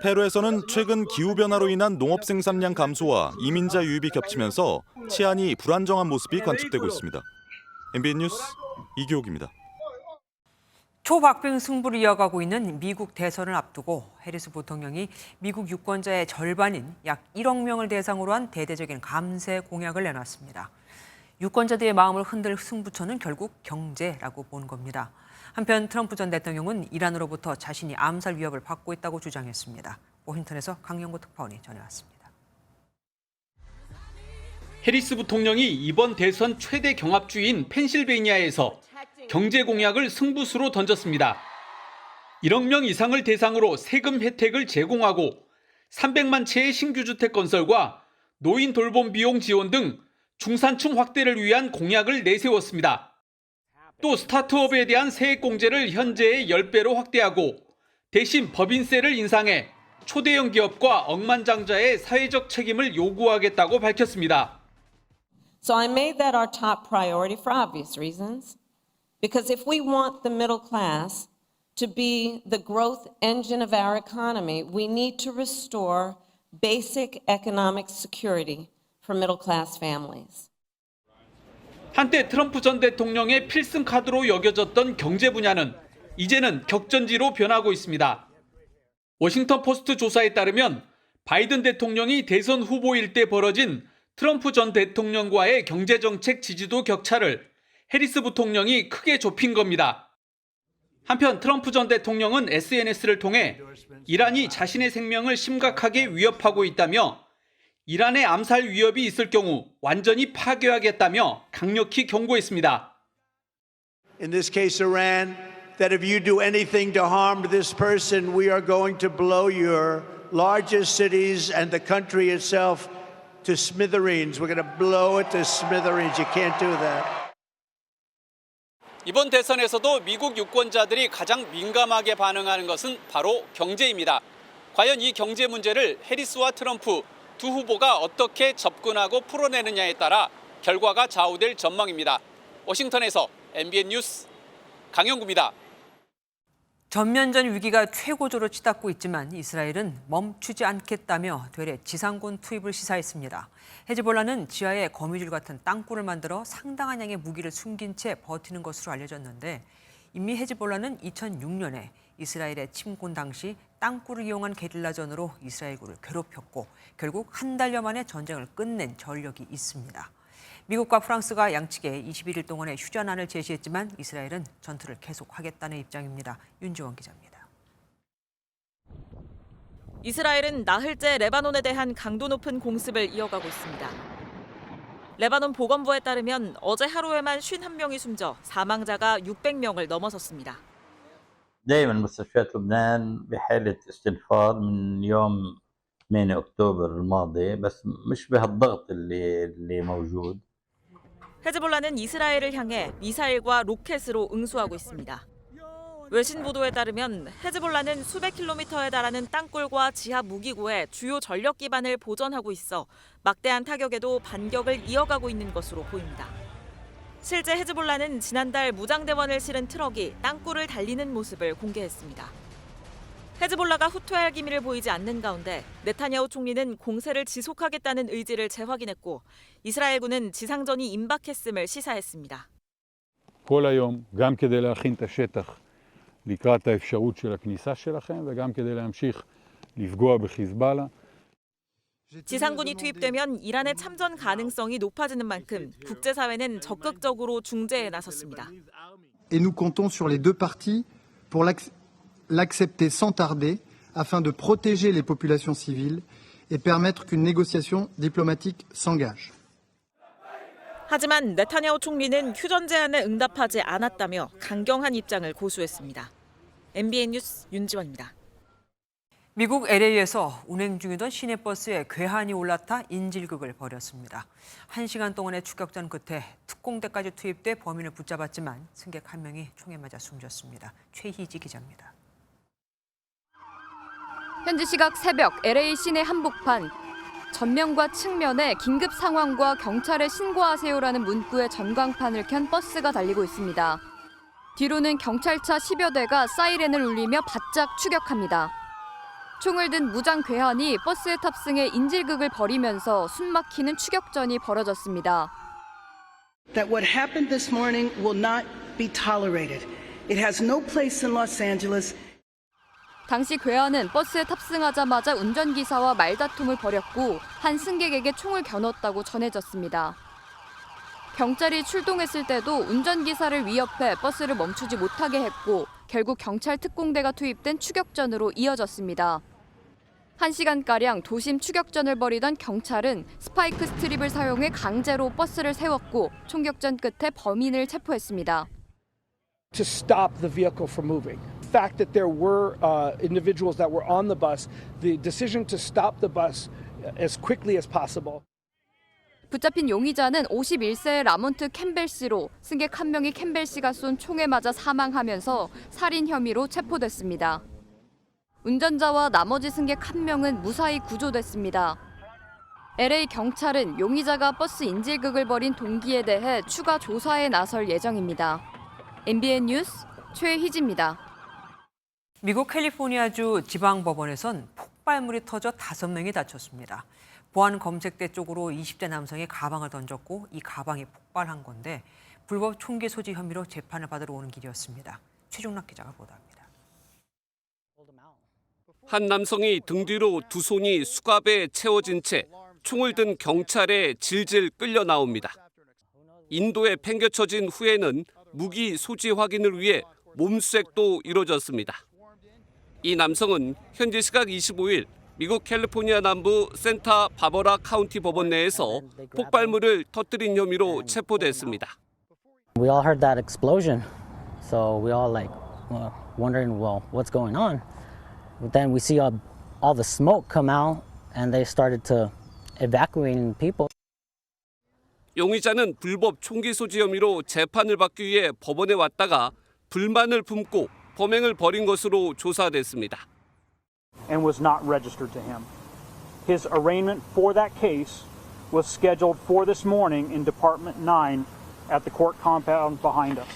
페루에서는 최근 기후변화로 인한 농업 생산량 감소와 이민자 유입이 겹치면서 치안이 불안정한 모습이 관측되고 있습니다. MBN 뉴스 이규옥입니다. 초박빙 승부를 이어가고 있는 미국 대선을 앞두고 해리스 부통령이 미국 유권자의 절반인 약 1억 명을 대상으로 한 대대적인 감세 공약을 내놨습니다. 유권자들의 마음을 흔들 승부처는 결국 경제라고 본 겁니다. 한편 트럼프 전 대통령은 이란으로부터 자신이 암살 위협을 받고 있다고 주장했습니다. 워싱턴에서 강영구 특파원이 전해왔습니다. 해리스 부통령이 이번 대선 최대 경합주인 펜실베이니아에서 경제 공약을 승부수로 던졌습니다. 1억 명 이상을 대상으로 세금 혜택을 제공하고 300만 채의 신규 주택 건설과 노인 돌봄 비용 지원 등 중산층 확대를 위한 공약을 내세웠습니다. 또 스타트업에 대한 세액 공제를 현재의 10배로 확대하고 대신 법인세를 인상해 초대형 기업과 억만장자의 사회적 책임을 요구하겠다고 밝혔습니다. So I made that our top priority for obvious reasons. Because if we want the middle class to be the growth engine of our economy, we need to restore basic economic security for middle class families. 한때 트럼프 전 대통령의 필승 카드로 여겨졌던 경제 분야는 이제는 격전지로 변하고 있습니다. 워싱턴 포스트 조사에 따르면 바이든 대통령이 대선 후보일 때 벌어진 트럼프 전 대통령과의 경제정책 지지도 격차를 해리스 부통령이 크게 좁힌 겁니다. 한편 트럼프 전 대통령은 SNS를 통해 이란이 자신의 생명을 심각하게 위협하고 있다며 이란의 암살 위협이 있을 경우 완전히 파괴하겠다며 강력히 경고했습니다. In this case, Iran, that if you do anything to harm this person, we are going to blow your largest cities and the country itself to smithereens. We're going to blow it to smithereens. You can't do that. 이번 대선에서도 미국 유권자들이 가장 민감하게 반응하는 것은 바로 경제입니다. 과연 이 경제 문제를 해리스와 트럼프 두 후보가 어떻게 접근하고 풀어내느냐에 따라 결과가 좌우될 전망입니다. 워싱턴에서 MBN 뉴스 강영구입니다. 전면전 위기가 최고조로 치닫고 있지만 이스라엘은 멈추지 않겠다며 되레 지상군 투입을 시사했습니다. 헤즈볼라는 지하에 거미줄 같은 땅굴을 만들어 상당한 양의 무기를 숨긴 채 버티는 것으로 알려졌는데 이미 헤즈볼라는 2006년에 이스라엘의 침공 당시 땅굴을 이용한 게릴라전으로 이스라엘군을 괴롭혔고 결국 한 달여 만에 전쟁을 끝낸 전력이 있습니다. 미국과 프랑스가 양측에 21일 동안의 휴전안을 제시했지만 이스라엘은 전투를 계속하겠다는 입장입니다. 윤지원 기자입니다. 이스라엘은 나흘째 레바논에 대한 강도 높은 공습을 이어가고 있습니다. 레바논 보건부에 따르면 어제 하루에만 51명이 숨져 사망자가 600명을 넘어섰습니다. دائما مستشفيات لبنان بحالة استنفار من يوم 8 أكتوبر الماضي بس مش بهالضغط اللي موجود. 헤즈볼라는 이스라엘을 향해 미사일과 로켓으로 응수하고 있습니다. 외신 보도에 따르면 헤즈볼라는 수백 킬로미터에 달하는 땅굴과 지하 무기고에 주요 전력 기반을 보전하고 있어 막대한 타격에도 반격을 이어가고 있는 것으로 보입니다. 실제 헤즈볼라는 지난달 무장대원을 실은 트럭이 땅굴을 달리는 모습을 공개했습니다. 헤즈볼라가 후퇴할 기미를 보이지 않는 가운데 네타냐후 총리는 공세를 지속하겠다는 의지를 재확인했고 이스라엘군은 지상전이 임박했음을 시사했습니다. כל היום גם כדי להכין את השטח לקראת האפשרות של הכניסה שלכם וגם כדי להמשיך לפגוע בחיזבאללה. 지상군이 투입되면 이란의 참전 가능성이 높아지는 만큼 국제사회는 적극적으로 중재에 나섰습니다. Et nous comptons sur les deux parties pour l'accepter sans tarder afin de protéger les populations civiles et permettre qu'une négociation diplomatique s'engage. 하지만 네타냐후 총리는 휴전 제안에 응답하지 않았다며 강경한 입장을 고수했습니다. MBN 뉴스 윤지원입니다. 미국 LA에서 운행 중이던 시내버스에 괴한이 올라타 인질극을 벌였습니다. 1시간 동안의 추격전 끝에 특공대까지 투입돼 범인을 붙잡았지만 승객 한 명이 총에 맞아 숨졌습니다. 최희지 기자입니다. 현지 시각 새벽 LA 시내 한복판 전면과 측면에 긴급 상황과 경찰에 신고하세요라는 문구의 전광판을 켠 버스가 달리고 있습니다. 뒤로는 경찰차 10여 대가 사이렌을 울리며 바짝 추격합니다. 총을 든 무장 괴한이 버스에 탑승해 인질극을 벌이면서 숨막히는 추격전이 벌어졌습니다. That what happened this morning will not be tolerated. It has no place in Los Angeles. 당시 괴한은 버스에 탑승하자마자 운전기사와 말다툼을 벌였고 한 승객에게 총을 겨눴다고 전해졌습니다. 경찰이 출동했을 때도 운전기사를 위협해 버스를 멈추지 못하게 했고 결국 경찰 특공대가 투입된 추격전으로 이어졌습니다. 1시간가량 도심 추격전을 벌이던 경찰은 스파이크 스트립을 사용해 강제로 버스를 세웠고 총격전 끝에 범인을 체포했습니다. To stop the vehicle from moving. The fact that there were individuals that were on the bus, the decision to stop the bus as quickly as possible. 붙잡힌 용의자는 51세의 라몬트 캠벨 씨로 승객 1명이 캠벨 씨가 쏜 총에 맞아 사망하면서 살인 혐의로 체포됐습니다. 운전자와 나머지 승객 1명은 무사히 구조됐습니다. LA 경찰은 용의자가 버스 인질극을 벌인 동기에 대해 추가 조사에 나설 예정입니다. MBN 뉴스 최희지입니다. 미국 캘리포니아주 지방법원에선 폭발물이 터져 5명이 다쳤습니다. 보안 검색대 쪽으로 20대 남성이 가방을 던졌고 이 가방이 폭발한 건데 불법 총기 소지 혐의로 재판을 받으러 오는 길이었습니다. 최종락 기자가 보도합니다. 한 남성이 등 뒤로 두 손이 수갑에 채워진 채 총을 든 경찰에 질질 끌려 나옵니다. 인도에 팽개쳐진 후에는 무기 소지 확인을 위해 몸수색도 이뤄졌습니다. 이 남성은 현지 시각 25일 미국 캘리포니아 남부 센타 바버라 카운티 법원 내에서 폭발물을 터뜨린 혐의로 체포됐습니다. We all heard that explosion, so we all wondering, well, what's going on? But then we see all the smoke come out, and they started to evacuating people. 용의자는 불법 총기 소지 혐의로 재판을 받기 위해 법원에 왔다가 불만을 품고 범행을 벌인 것으로 조사됐습니다. And was not registered to him. His arraignment for that case was scheduled for this morning in Department 9 at the court compound behind us.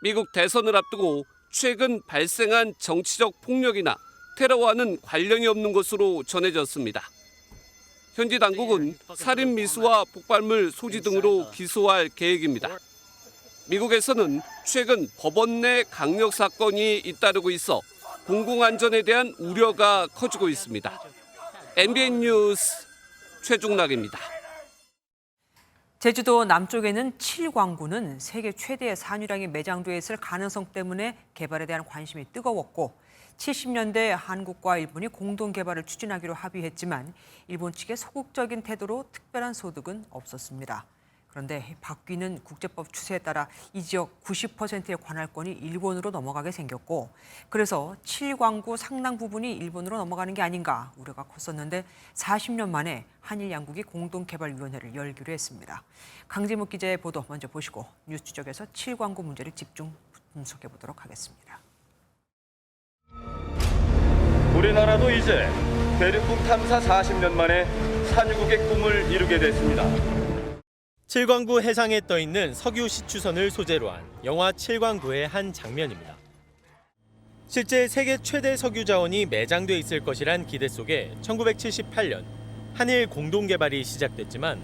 미국 대선을 앞두고 최근 발생한 정치적 폭력이나 테러와는 관련이 없는 것으로 전해졌습니다. 현지 당국은 살인 미수와 폭발물 소지 등으로 기소할 계획입니다. 미국에서는 최근 법원 내 강력 사건이 잇따르고 있어 공공안전에 대한 우려가 커지고 있습니다. MBN 뉴스 최종락입니다. 제주도 남쪽에는 칠광구는 세계 최대의 산유량이 매장돼 있을 가능성 때문에 개발에 대한 관심이 뜨거웠고 70년대 한국과 일본이 공동 개발을 추진하기로 합의했지만 일본 측의 소극적인 태도로 특별한 소득은 없었습니다. 그런데 바뀌는 국제법 추세에 따라 이 지역 90%의 관할권이 일본으로 넘어가게 생겼고 그래서 칠광구 상당 부분이 일본으로 넘어가는 게 아닌가 우려가 컸었는데 40년 만에 한일 양국이 공동개발위원회를 열기로 했습니다. 강지묵 기자의 보도 먼저 보시고 뉴스 추적에서 칠광구 문제를 집중 분석해 보도록 하겠습니다. 우리나라도 이제 대륙풍 탐사 40년 만에 산유국의 꿈을 이루게 됐습니다. 칠광구 해상에 떠 있는 석유 시추선을 소재로 한 영화 칠광구의 한 장면입니다. 실제 세계 최대 석유 자원이 매장돼 있을 것이란 기대 속에 1978년 한일 공동 개발이 시작됐지만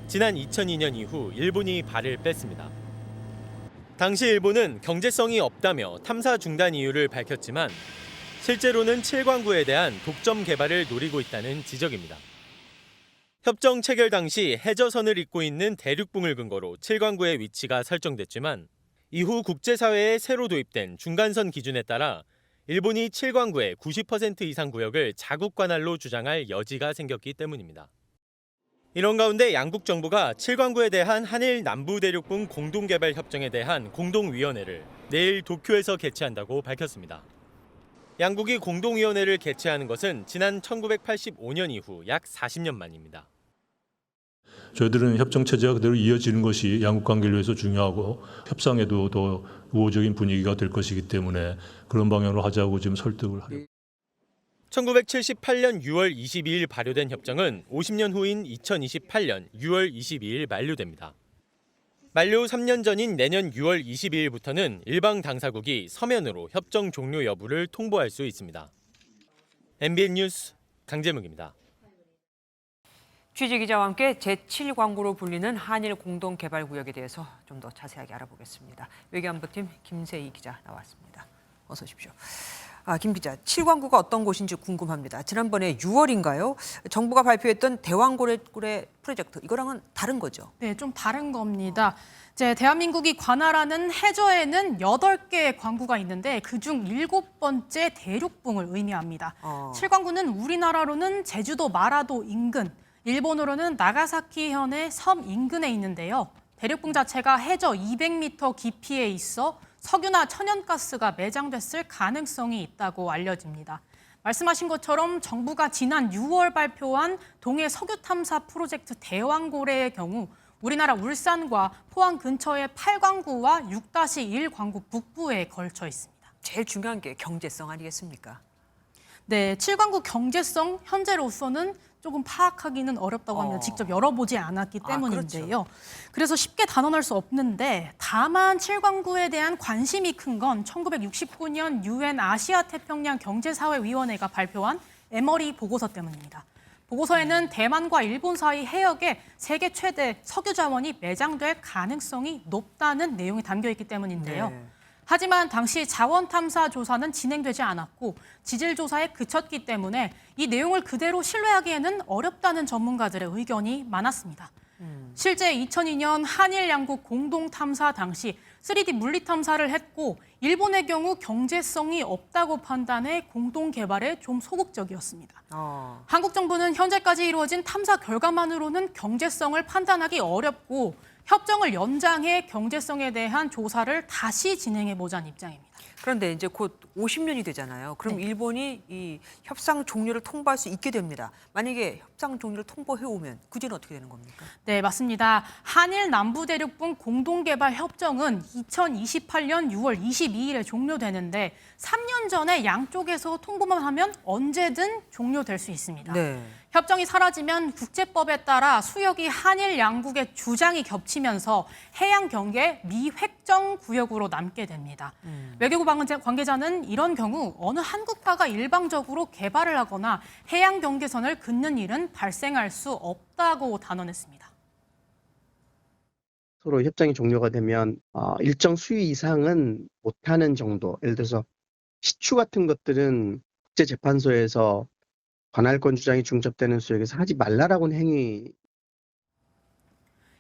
지난 2002년 이후 일본이 발을 뺐습니다. 당시 일본은 경제성이 없다며 탐사 중단 이유를 밝혔지만 실제로는 칠광구에 대한 독점 개발을 노리고 있다는 지적입니다. 협정 체결 당시 해저선을 잇고 있는 대륙붕을 근거로 칠광구의 위치가 설정됐지만 이후 국제사회에 새로 도입된 중간선 기준에 따라 일본이 칠광구의 90% 이상 구역을 자국 관할로 주장할 여지가 생겼기 때문입니다. 이런 가운데 양국 정부가 칠광구에 대한 한일 남부대륙붕 공동개발 협정에 대한 공동위원회를 내일 도쿄에서 개최한다고 밝혔습니다. 양국이 공동위원회를 개최하는 것은 지난 1985년 이후 약 40년 만입니다. 저희들은 협정 체제가 그대로 이어지는 것이 양국 관계를 위해서 중요하고 협상에도 더 우호적인 분위기가 될 것이기 때문에 그런 방향으로 하자고 지금 설득을 하려고. 1978년 6월 22일 발효된 협정은 50년 후인 2028년 6월 22일 만료됩니다. 만료 후 3년 전인 내년 6월 22일부터는 일방 당사국이 서면으로 협정 종료 여부를 통보할 수 있습니다. MBN 뉴스 강재묵입니다. 취재기자와 함께 제7광구로 불리는 한일 공동개발구역에 대해서 좀 더 자세하게 알아보겠습니다. 외교안보팀 김세희 기자 나왔습니다. 어서 오십시오. 김 기자, 7광구가 어떤 곳인지 궁금합니다. 지난번에 6월인가요? 정부가 발표했던 대왕고래 프로젝트, 이거랑은 다른 거죠? 네, 좀 다른 겁니다. 이제 대한민국이 관할하는 해저에는 8개의 광구가 있는데 그중 7번째 대륙붕을 의미합니다. 7광구는 우리나라로는 제주도 마라도 인근, 일본으로는 나가사키현의 섬 인근에 있는데요. 대륙붕 자체가 해저 200m 깊이에 있어 석유나 천연가스가 매장됐을 가능성이 있다고 알려집니다. 말씀하신 것처럼 정부가 지난 6월 발표한 동해 석유 탐사 프로젝트 대왕고래의 경우 우리나라 울산과 포항 근처의 8광구와 6-1 광구 북부에 걸쳐 있습니다. 제일 중요한 게 경제성 아니겠습니까? 네, 7광구 경제성 현재로서는 조금 파악하기는 어렵다고 합니다. 직접 열어보지 않았기 때문인데요. 그렇죠. 그래서 쉽게 단언할 수 없는데 다만 7광구에 대한 관심이 큰 건 1969년 UN 아시아 태평양 경제사회위원회가 발표한 에머리 보고서 때문입니다. 보고서에는 대만과 일본 사이 해역에 세계 최대 석유 자원이 매장될 가능성이 높다는 내용이 담겨 있기 때문인데요. 네. 하지만 당시 자원 탐사 조사는 진행되지 않았고 지질 조사에 그쳤기 때문에 이 내용을 그대로 신뢰하기에는 어렵다는 전문가들의 의견이 많았습니다. 실제 2002년 한일 양국 공동 탐사 당시 3D 물리 탐사를 했고 일본의 경우 경제성이 없다고 판단해 공동 개발에 좀 소극적이었습니다. 한국 정부는 현재까지 이루어진 탐사 결과만으로는 경제성을 판단하기 어렵고 협정을 연장해 경제성에 대한 조사를 다시 진행해보자는 입장입니다. 그런데 이제 곧 50년이 되잖아요. 그럼 일본이 이 협상 종료를 통보할 수 있게 됩니다. 만약에 협상 종료를 통보해오면 그 뒤는 어떻게 되는 겁니까? 네, 맞습니다. 한일 남부대륙분 공동개발 협정은 2028년 6월 22일에 종료되는데 3년 전에 양쪽에서 통보만 하면 언제든 종료될 수 있습니다. 네. 협정이 사라지면 국제법에 따라 수역이 한일 양국의 주장이 겹치면서 해양 경계 미획정 구역으로 남게 됩니다. 외교부 관계자는 이런 경우 어느 한 국가가 일방적으로 개발을 하거나 해양 경계선을 긋는 일은 발생할 수 없다고 단언했습니다. 서로 협정이 종료가 되면 일정 수위 이상은 못하는 정도, 예를 들어서 시추 같은 것들은 국제재판소에서 관할권 주장이 중첩되는 수역에서 하지 말라라고는 행위.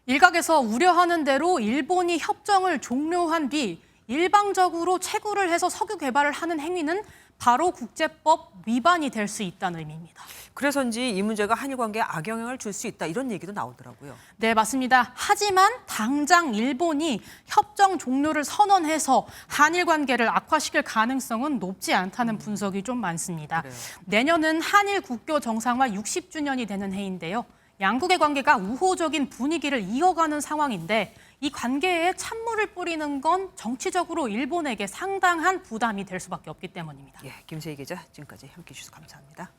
일각에서 우려하는 대로 일본이 협정을 종료한 뒤 일방적으로 채굴을 해서 석유 개발을 하는 행위는 바로 국제법 위반이 될 수 있다는 의미입니다. 그래서인지 이 문제가 한일 관계에 악영향을 줄 수 있다 이런 얘기도 나오더라고요. 네, 맞습니다. 하지만 당장 일본이 협정 종료를 선언해서 한일 관계를 악화시킬 가능성은 높지 않다는 분석이 좀 많습니다. 그래요. 내년은 한일 국교 정상화 60주년이 되는 해인데요. 양국의 관계가 우호적인 분위기를 이어가는 상황인데 이 관계에 찬물을 뿌리는 건 정치적으로 일본에게 상당한 부담이 될 수밖에 없기 때문입니다. 예, 김세희 기자 지금까지 함께해 주셔서 감사합니다.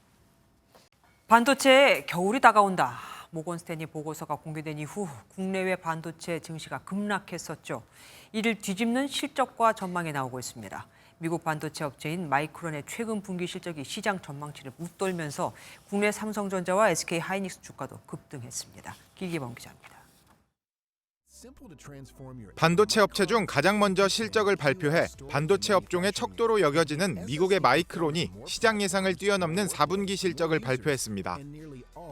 반도체에 겨울이 다가온다. 모건 스탠리 보고서가 공개된 이후 국내외 반도체 증시가 급락했었죠. 이를 뒤집는 실적과 전망이 나오고 있습니다. 미국 반도체 업체인 마이크론의 최근 분기 실적이 시장 전망치를 웃돌면서 국내 삼성전자와 SK 하이닉스 주가도 급등했습니다. 길기범 기자입니다. 반도체 업체 중 가장 먼저 실적을 발표해 반도체 업종의 척도로 여겨지는 미국의 마이크론이 시장 예상을 뛰어넘는 4분기 실적을 발표했습니다.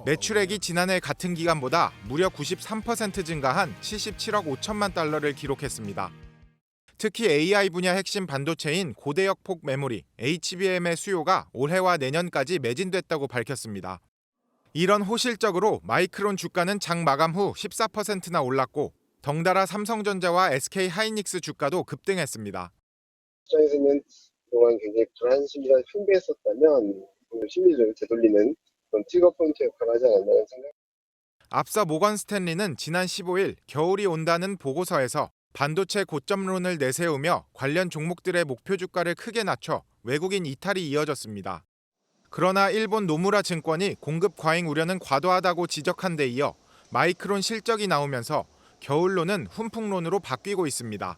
매출액이 지난해 같은 기간보다 무려 93% 증가한 77억 5천만 달러를 기록했습니다. 특히 AI 분야 핵심 반도체인 고대역 폭 메모리 HBM의 수요가 올해와 내년까지 매진됐다고 밝혔습니다. 이런 호실적으로 마이크론 주가는 장 마감 후 14%나 올랐고 덩달아 삼성전자와 SK 하이닉스 주가도 급등했습니다. 시장에서는 그동안 굉장히 불안 심리가 흉배했었다면 심리를 되돌리는 그런 트리거 포인트 역할을 하지 않았나는 생각. 앞서 모건 스탠리는 지난 15일 겨울이 온다는 보고서에서 반도체 고점론을 내세우며 관련 종목들의 목표 주가를 크게 낮춰 외국인 이탈이 이어졌습니다. 그러나 일본 노무라 증권이 공급 과잉 우려는 과도하다고 지적한 데 이어 마이크론 실적이 나오면서 겨울론은 훈풍론으로 바뀌고 있습니다.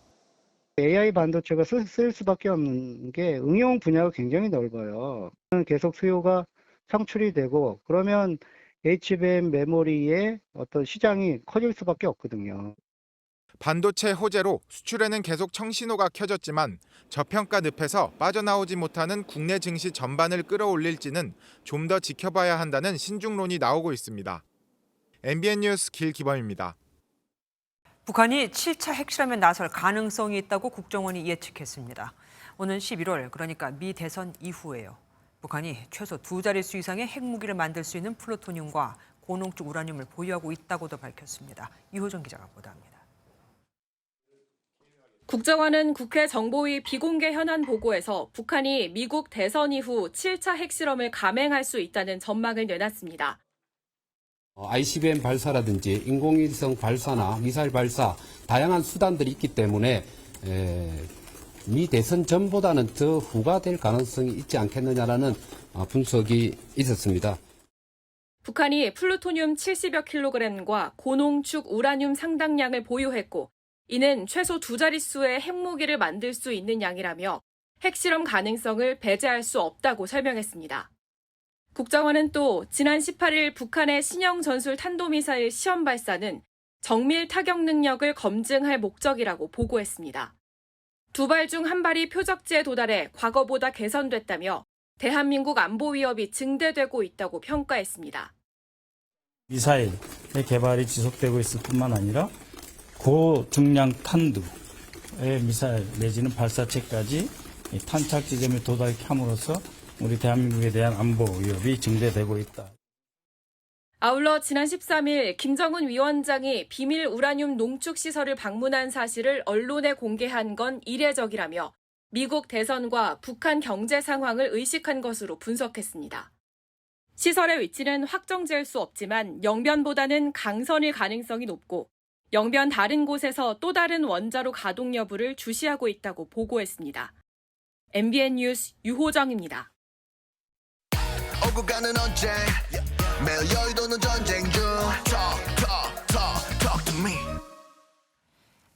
AI 반도체가 쓸 수밖에 없는 게 응용 분야가 굉장히 넓어요. 계속 수요가 창출이 되고 그러면 HBM 메모리의 어떤 시장이 커질 수밖에 없거든요. 반도체 호재로 수출에는 계속 청신호가 켜졌지만 저평가 늪에서 빠져나오지 못하는 국내 증시 전반을 끌어올릴지는 좀 더 지켜봐야 한다는 신중론이 나오고 있습니다. MBN 뉴스 길기범입니다. 북한이 7차 핵실험에 나설 가능성이 있다고 국정원이 예측했습니다. 오는 11월, 그러니까 미 대선 이후에요. 북한이 최소 2자릿수 이상의 핵무기를 만들 수 있는 플루토늄과 고농축 우라늄을 보유하고 있다고도 밝혔습니다. 이호정 기자가 보도합니다. 국정원은 국회 정보위 비공개 현안 보고에서 북한이 미국 대선 이후 7차 핵실험을 감행할 수 있다는 전망을 내놨습니다. ICBM 발사라든지 인공위성 발사나 미사일 발사 다양한 수단들이 있기 때문에 미 대선 전보다는 더 후가 될 가능성이 있지 않겠느냐라는 분석이 있었습니다. 북한이 플루토늄 70여 킬로그램과 고농축 우라늄 상당량을 보유했고 이는 최소 2자릿수의 핵무기를 만들 수 있는 양이라며 핵실험 가능성을 배제할 수 없다고 설명했습니다. 국정원은 또 지난 18일 북한의 신형 전술 탄도미사일 시험 발사는 정밀 타격 능력을 검증할 목적이라고 보고했습니다. 2발 중 1발이 표적지에 도달해 과거보다 개선됐다며 대한민국 안보 위협이 증대되고 있다고 평가했습니다. 미사일의 개발이 지속되고 있을 뿐만 아니라 고중량 탄두의 미사일 내지는 발사체까지 탄착 지점에 도달함으로써 우리 대한민국에 대한 안보 위협이 증대되고 있다. 아울러 지난 13일 김정은 위원장이 비밀 우라늄 농축 시설을 방문한 사실을 언론에 공개한 건 이례적이라며 미국 대선과 북한 경제 상황을 의식한 것으로 분석했습니다. 시설의 위치는 확정지을 수 없지만 영변보다는 강선일 가능성이 높고 영변 다른 곳에서 또 다른 원자로 가동 여부를 주시하고 있다고 보고했습니다. MBN 뉴스 유호정입니다. 오고 가는 언제 매일 여의도는 전쟁 중 Talk to me.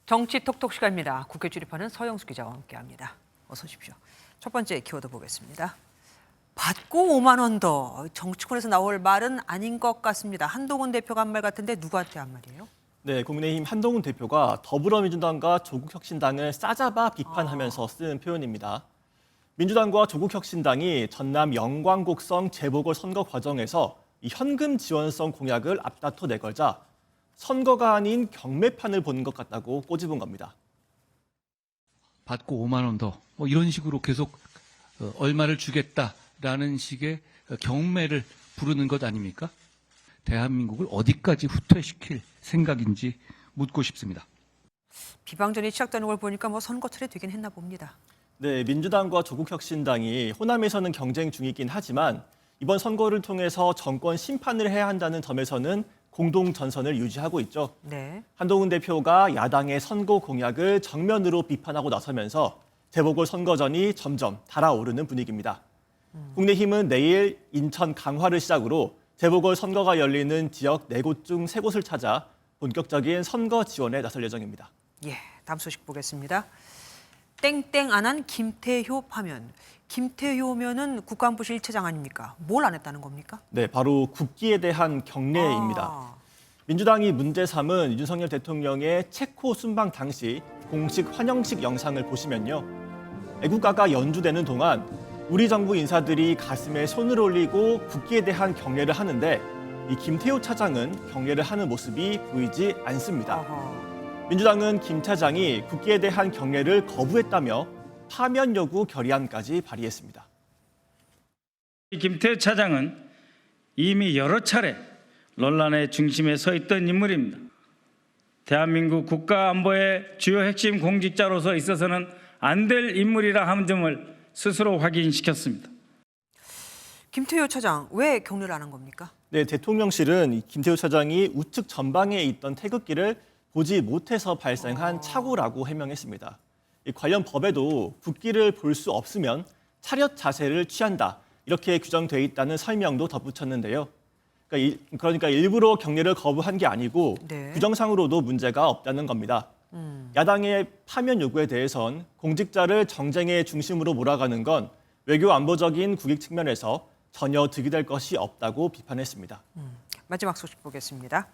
정치 톡톡 시간입니다. 국회 출입하는 서영수 기자와 함께합니다. 어서 오십시오. 첫 번째 키워드 보겠습니다. 받고 5만 원 더. 정치권에서 나올 말은 아닌 것 같습니다. 한동훈 대표가 한 말 같은데 누구한테 한 말이에요? 네, 국민의힘 한동훈 대표가 더불어민주당과 조국혁신당을 싸잡아 비판하면서 쓴 표현입니다. 민주당과 조국혁신당이 전남 영광곡성 재보궐선거 과정에서 이 현금 지원성 공약을 앞다퉈 내걸자 선거가 아닌 경매판을 보는 것 같다고 꼬집은 겁니다. 받고 5만 원 더, 이런 식으로 계속 얼마를 주겠다라는 식의 경매를 부르는 것 아닙니까? 대한민국을 어디까지 후퇴시킬 생각인지 묻고 싶습니다. 비방전이 시작되는 걸 보니까 선거철에 되긴 했나 봅니다. 네, 민주당과 조국혁신당이 호남에서는 경쟁 중이긴 하지만 이번 선거를 통해서 정권 심판을 해야 한다는 점에서는 공동 전선을 유지하고 있죠. 네. 한동훈 대표가 야당의 선거 공약을 정면으로 비판하고 나서면서 재보궐선거전이 점점 달아오르는 분위기입니다. 국민의힘은 내일 인천 강화를 시작으로 재보궐선거가 열리는 지역 4곳 중 3곳을 찾아 본격적인 선거 지원에 나설 예정입니다. 예, 다음 소식 보겠습니다. 땡땡 안 한 김태효 파면. 김태효면은 국가안보실 1차장 아닙니까? 뭘 안 했다는 겁니까? 네, 바로 국기에 대한 경례입니다. 민주당이 문제 삼은 윤석열 대통령의 체코 순방 당시 공식 환영식 영상을 보시면요. 애국가가 연주되는 동안 우리 정부 인사들이 가슴에 손을 올리고 국기에 대한 경례를 하는데 이 김태효 차장은 경례를 하는 모습이 보이지 않습니다. 민주당은 김 차장이 국기에 대한 경례를 거부했다며 파면 요구 결의안까지 발의했습니다. 김태효 차장은 이미 여러 차례 논란의 중심에 서 있던 인물입니다. 대한민국 국가안보의 주요 핵심 공직자로서 있어서는 안 될 인물이라 하는 점을 스스로 확인시켰습니다. 김태효 차장, 왜 경례를 안 한 겁니까? 네, 대통령실은 김태효 차장이 우측 전방에 있던 태극기를 보지 못해서 발생한 착오라고 해명했습니다. 관련 법에도 국기를 볼 수 없으면 차렷 자세를 취한다, 이렇게 규정돼 있다는 설명도 덧붙였는데요. 그러니까 일부러 격리를 거부한 게 아니고 네. 규정상으로도 문제가 없다는 겁니다. 야당의 파면 요구에 대해선 공직자를 정쟁의 중심으로 몰아가는 건 외교 안보적인 국익 측면에서 전혀 득이 될 것이 없다고 비판했습니다. 마지막 소식 보겠습니다.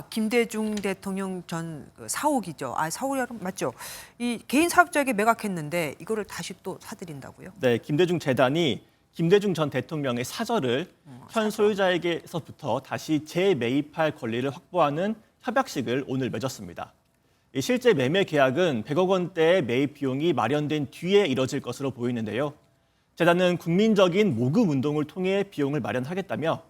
김대중 대통령 전 사옥이죠. 사옥이 맞죠? 이 개인 사업자에게 매각했는데 이거를 다시 또 사들인다고요? 네, 김대중 재단이 김대중 전 대통령의 사저를 현 소유자에게서부터 다시 재매입할 권리를 확보하는 협약식을 오늘 맺었습니다. 실제 매매 계약은 100억 원대의 매입 비용이 마련된 뒤에 이뤄질 것으로 보이는데요. 재단은 국민적인 모금 운동을 통해 비용을 마련하겠다며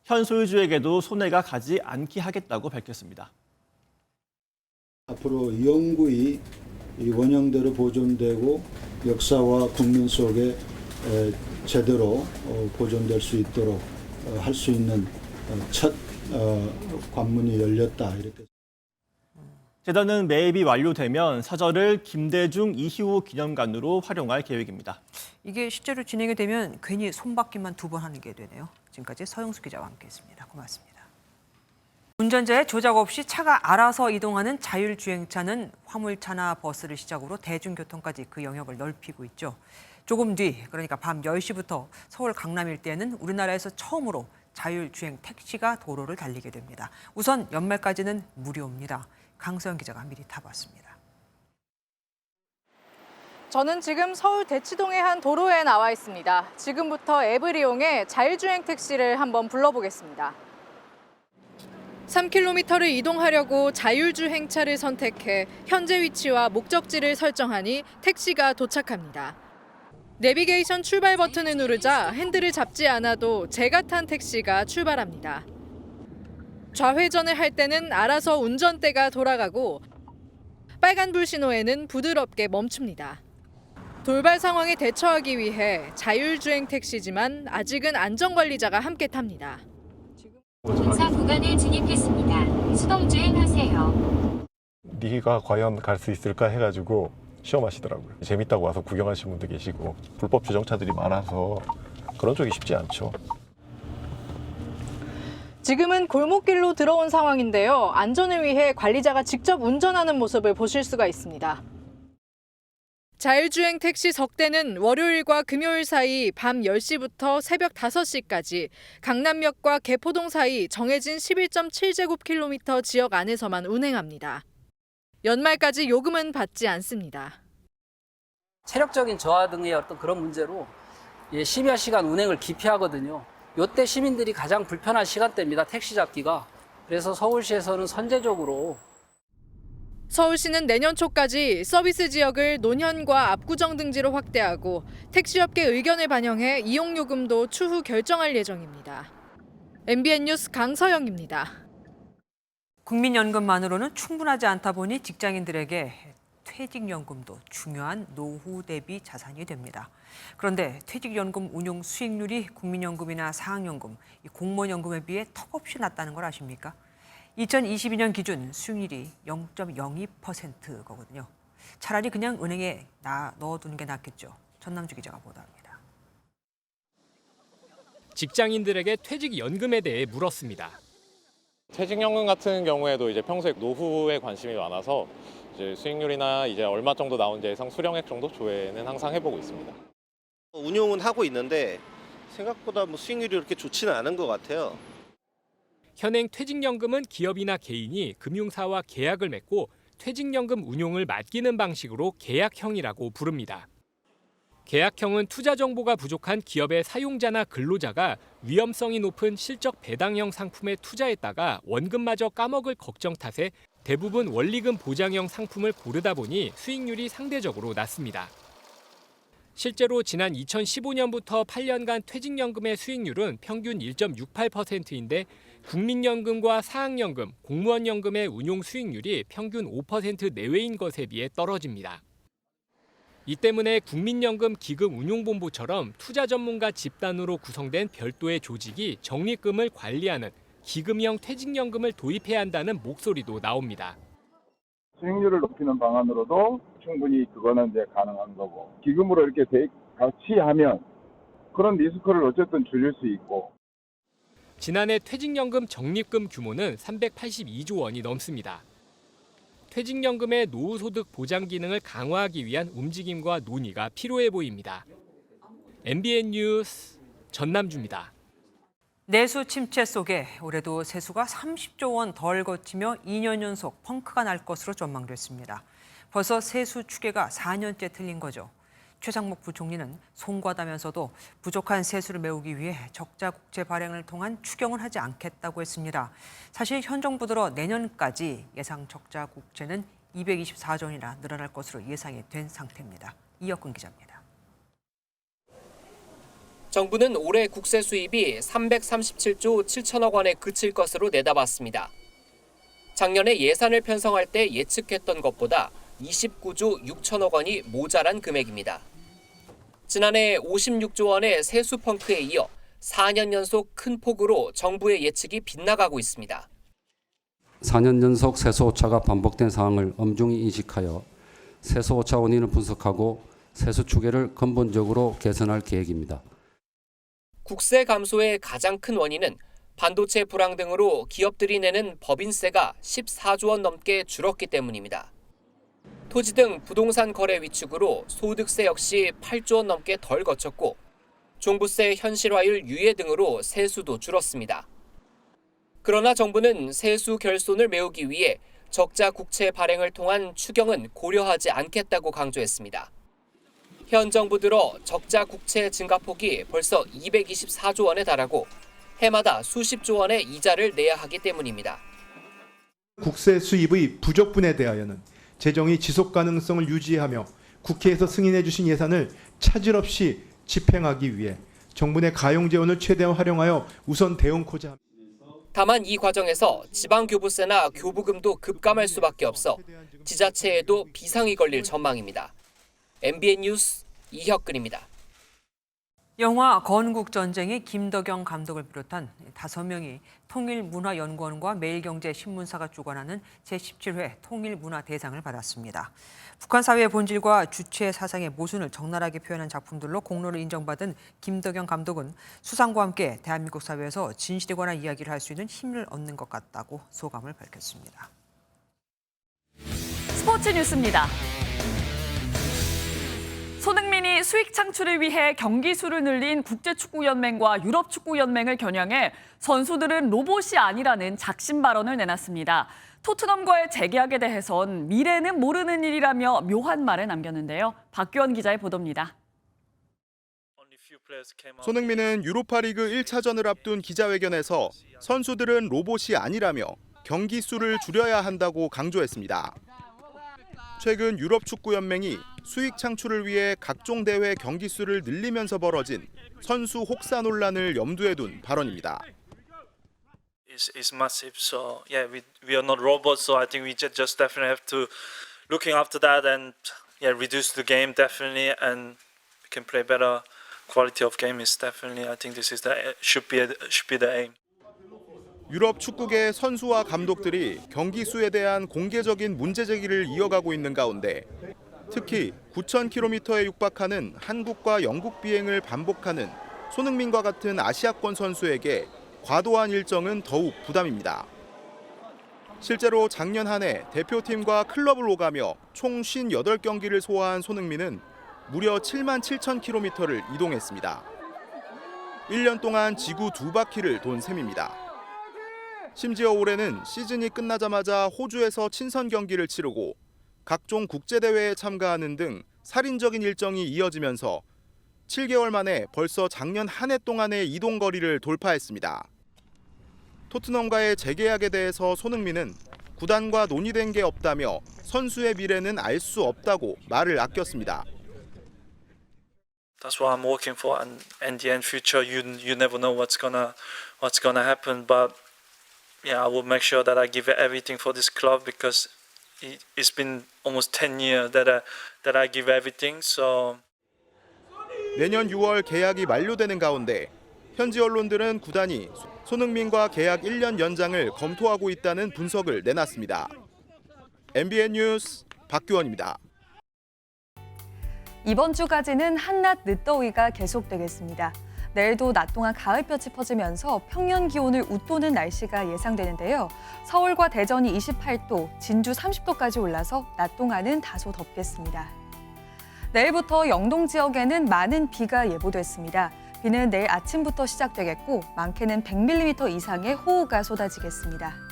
현 소유주에게도 손해가 가지 않게 하겠다고 밝혔습니다. 앞으로 영구히 이 원형대로 보존되고 역사와 국민 속에 제대로 보존될 수 있도록 할 수 있는 첫 관문이 열렸다 이렇게. 재단은 매입이 완료되면 사저를 김대중 이희우 기념관으로 활용할 계획입니다. 이게 실제로 진행이 되면 괜히 손바뀜만 2번 하는 게 되네요. 지금까지 서영수 기자와 함께했습니다. 고맙습니다. 운전자의 조작 없이 차가 알아서 이동하는 자율주행차는 화물차나 버스를 시작으로 대중교통까지 그 영역을 넓히고 있죠. 조금 뒤, 그러니까 밤 10시부터 서울 강남 일대에는 우리나라에서 처음으로 자율주행 택시가 도로를 달리게 됩니다. 우선 연말까지는 무료입니다. 강서영 기자가 미리 타봤습니다. 저는 지금 서울 대치동의 한 도로에 나와 있습니다. 지금부터 앱을 이용해 자율주행 택시를 한번 불러보겠습니다. 3km를 이동하려고 자율주행차를 선택해 현재 위치와 목적지를 설정하니 택시가 도착합니다. 내비게이션 출발 버튼을 누르자 핸들을 잡지 않아도 제가 탄 택시가 출발합니다. 좌회전을 할 때는 알아서 운전대가 돌아가고 빨간불 신호에는 부드럽게 멈춥니다. 돌발 상황에 대처하기 위해 자율주행 택시지만 아직은 안전관리자가 함께 탑니다. 공사 구간에 진입했습니다. 수동주행하세요. 네가 과연 갈 수 있을까 해가지고 시험하시더라고요. 재밌다고 와서 구경하시는 분도 계시고 불법 주정차들이 많아서 그런 쪽이 쉽지 않죠. 지금은 골목길로 들어온 상황인데요. 안전을 위해 관리자가 직접 운전하는 모습을 보실 수가 있습니다. 자율주행 택시 석 대는 월요일과 금요일 사이 밤 10시부터 새벽 5시까지 강남역과 개포동 사이 정해진 11.7제곱킬로미터 지역 안에서만 운행합니다. 연말까지 요금은 받지 않습니다. 체력적인 저하 등의 어떤 그런 문제로 심야 시간 운행을 기피하거든요. 이때 시민들이 가장 불편한 시간대입니다. 택시 잡기가. 그래서 서울시에서는 선제적으로 서울시는 내년 초까지 서비스 지역을 논현과 압구정 등지로 확대하고 택시업계 의견을 반영해 이용요금도 추후 결정할 예정입니다. MBN 뉴스 강서영입니다. 국민연금만으로는 충분하지 않다 보니 직장인들에게 퇴직연금도 중요한 노후 대비 자산이 됩니다. 그런데 퇴직연금 운용 수익률이 국민연금이나 사학연금, 공무원연금에 비해 턱없이 낮다는 걸 아십니까? 2022년 기준 수익률이 0.02%거든요. 차라리 그냥 은행에 넣어두는 게 낫겠죠. 전남주 기자가 보도합니다. 직장인들에게 퇴직연금에 대해 물었습니다. 퇴직연금 같은 경우에도 이제 평소에 노후에 관심이 많아서 이제 수익률이나 이제 얼마 정도 나온지 예상 수령액 정도 조회는 항상 해보고 있습니다. 운용은 하고 있는데 생각보다 수익률이 그렇게 좋지는 않은 것 같아요. 현행 퇴직연금은 기업이나 개인이 금융사와 계약을 맺고 퇴직연금 운용을 맡기는 방식으로 계약형이라고 부릅니다. 계약형은 투자 정보가 부족한 기업의 사용자나 근로자가 위험성이 높은 실적 배당형 상품에 투자했다가 원금마저 까먹을 걱정 탓에 대부분 원리금 보장형 상품을 고르다 보니 수익률이 상대적으로 낮습니다. 실제로 지난 2015년부터 8년간 퇴직연금의 수익률은 평균 1.68%인데 국민연금과 사학연금, 공무원연금의 운용 수익률이 평균 5% 내외인 것에 비해 떨어집니다. 이 때문에 국민연금 기금운용본부처럼 투자 전문가 집단으로 구성된 별도의 조직이 적립금을 관리하는 기금형 퇴직연금을 도입해야 한다는 목소리도 나옵니다. 수익률을 높이는 방안으로도 충분히 그거는 이제 가능한 거고 기금으로 이렇게 같이 하면 그런 리스크를 어쨌든 줄일 수 있고. 지난해 퇴직연금 적립금 규모는 382조 원이 넘습니다. 퇴직연금의 노후소득 보장 기능을 강화하기 위한 움직임과 논의가 필요해 보입니다. MBN 뉴스 전남주입니다. 내수 침체 속에 올해도 세수가 30조 원 덜 거치며 2년 연속 펑크가 날 것으로 전망됐습니다. 벌써 세수 추계가 4년째 틀린 거죠. 최상목 부총리는 송구하다면서도 부족한 세수를 메우기 위해 적자 국채 발행을 통한 추경을 하지 않겠다고 했습니다. 사실 현 정부 들어 내년까지 예상 적자 국채는 224조 원이나 늘어날 것으로 예상이 된 상태입니다. 이혁근 기자입니다. 정부는 올해 국세 수입이 337조 7천억 원에 그칠 것으로 내다봤습니다. 작년에 예산을 편성할 때 예측했던 것보다 29조 6천억 원이 모자란 금액입니다. 지난해 56조 원의 세수 펑크에 이어 4년 연속 큰 폭으로 정부의 예측이 빗나가고 있습니다. 4년 연속 세수 오차가 반복된 상황을 엄중히 인식하여 세수 오차 원인을 분석하고 세수 추계를 근본적으로 개선할 계획입니다. 국세 감소의 가장 큰 원인은 반도체 불황 등으로 기업들이 내는 법인세가 14조 원 넘게 줄었기 때문입니다. 토지 등 부동산 거래 위축으로 소득세 역시 8조 원 넘게 덜 거쳤고 종부세 현실화율 유예 등으로 세수도 줄었습니다. 그러나 정부는 세수 결손을 메우기 위해 적자 국채 발행을 통한 추경은 고려하지 않겠다고 강조했습니다. 현 정부 들어 적자 국채 증가폭이 벌써 224조 원에 달하고 해마다 수십조 원의 이자를 내야 하기 때문입니다. 국세 수입의 부족분에 대하여는 재정이 지속 가능성을 유지하며 국회에서 승인해 주신 예산을 차질 없이 집행하기 위해 정부 내 가용 재원을 최대한 활용하여 우선 대응코자 합니다. 다만 이 과정에서 지방교부세나 교부금도 급감할 수밖에 없어 지자체에도 비상이 걸릴 전망입니다. MBN 뉴스 이혁근입니다. 영화 건국전쟁의 김덕영 감독을 비롯한 5명이 통일문화연구원과 매일경제신문사가 주관하는 제17회 통일문화대상을 받았습니다. 북한 사회의 본질과 주체 사상의 모순을 적나라하게 표현한 작품들로 공로를 인정받은 김덕영 감독은 수상과 함께 대한민국 사회에서 진실에 관한 이야기를 할 수 있는 힘을 얻는 것 같다고 소감을 밝혔습니다. 스포츠 뉴스입니다. 손흥민이 수익 창출을 위해 경기 수를 늘린 국제축구연맹과 유럽축구연맹을 겨냥해 선수들은 로봇이 아니라는 작심 발언을 내놨습니다. 토트넘과의 재계약에 대해선 미래는 모르는 일이라며 묘한 말을 남겼는데요. 박규원 기자의 보도입니다. 손흥민은 유로파리그 1차전을 앞둔 기자회견에서 선수들은 로봇이 아니라며 경기 수를 줄여야 한다고 강조했습니다. 최근 유럽축구연맹이 수익 창출을 위해 각종 대회 경기 수를 늘리면서 벌어진 선수 혹사 논란을 염두에 둔 발언입니다. It's massive, so yeah, we are not robots, so I think we just definitely have to looking after that and reduce the game definitely, and we can play better quality of game is definitely. I think this is should be the aim. 유럽 축구계 선수와 감독들이 경기 수에 대한 공개적인 문제 제기를 이어가고 있는 가운데 특히 9,000km에 육박하는 한국과 영국 비행을 반복하는 손흥민과 같은 아시아권 선수에게 과도한 일정은 더욱 부담입니다. 실제로 작년 한 해 대표팀과 클럽을 오가며 총 58경기를 소화한 손흥민은 무려 77,000km를 이동했습니다. 1년 동안 지구 2바퀴를 돈 셈입니다. 심지어 올해는 시즌이 끝나자마자 호주에서 친선 경기를 치르고 각종 국제대회에 참가하는 등 살인적인 일정이 이어지면서 7개월 만에 벌써 작년 한 해 동안의 이동 거리를 돌파했습니다. 토트넘과의 재계약에 대해서 손흥민은 구단과 논의된 게 없다며 선수의 미래는 알 수 없다고 말을 아꼈습니다. That's what I'm working for, and in the end future, you never know what's gonna happen. But yeah, I will make sure that I give everything for this club because it's been almost 10 years that I give everything. So 내년 6월 계약이 만료되는 가운데 현지 언론들은 구단이 손흥민과 계약 1년 연장을 검토하고 있다는 분석을 내놨습니다. MBN 뉴스 박규원입니다. 이번 주까지는 한낮 늦더위가 계속되겠습니다. 내일도 낮 동안 가을볕이 퍼지면서 평년 기온을 웃도는 날씨가 예상되는데요. 서울과 대전이 28도, 진주 30도까지 올라서 낮 동안은 다소 덥겠습니다. 내일부터 영동 지역에는 많은 비가 예보됐습니다. 비는 내일 아침부터 시작되겠고 많게는 100mm 이상의 호우가 쏟아지겠습니다.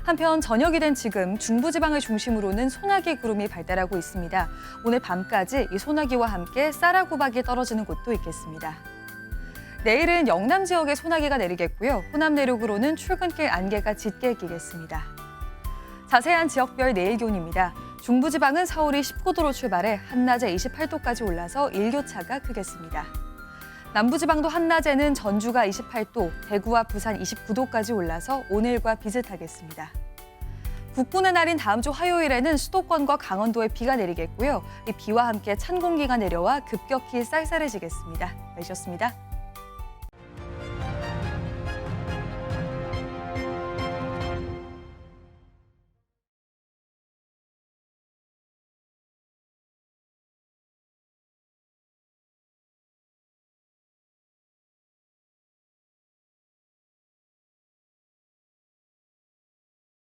한편 저녁이 된 지금 중부지방을 중심으로는 소나기 구름이 발달하고 있습니다. 오늘 밤까지 이 소나기와 함께 쌀아구박이 떨어지는 곳도 있겠습니다. 내일은 영남 지역에 소나기가 내리겠고요. 호남 내륙으로는 출근길 안개가 짙게 끼겠습니다. 자세한 지역별 내일 기온입니다. 중부지방은 서울이 19도로 출발해 한낮에 28도까지 올라서 일교차가 크겠습니다. 남부지방도 한낮에는 전주가 28도, 대구와 부산 29도까지 올라서 오늘과 비슷하겠습니다. 국군의 날인 다음 주 화요일에는 수도권과 강원도에 비가 내리겠고요. 이 비와 함께 찬 공기가 내려와 급격히 쌀쌀해지겠습니다. 날씨였습니다.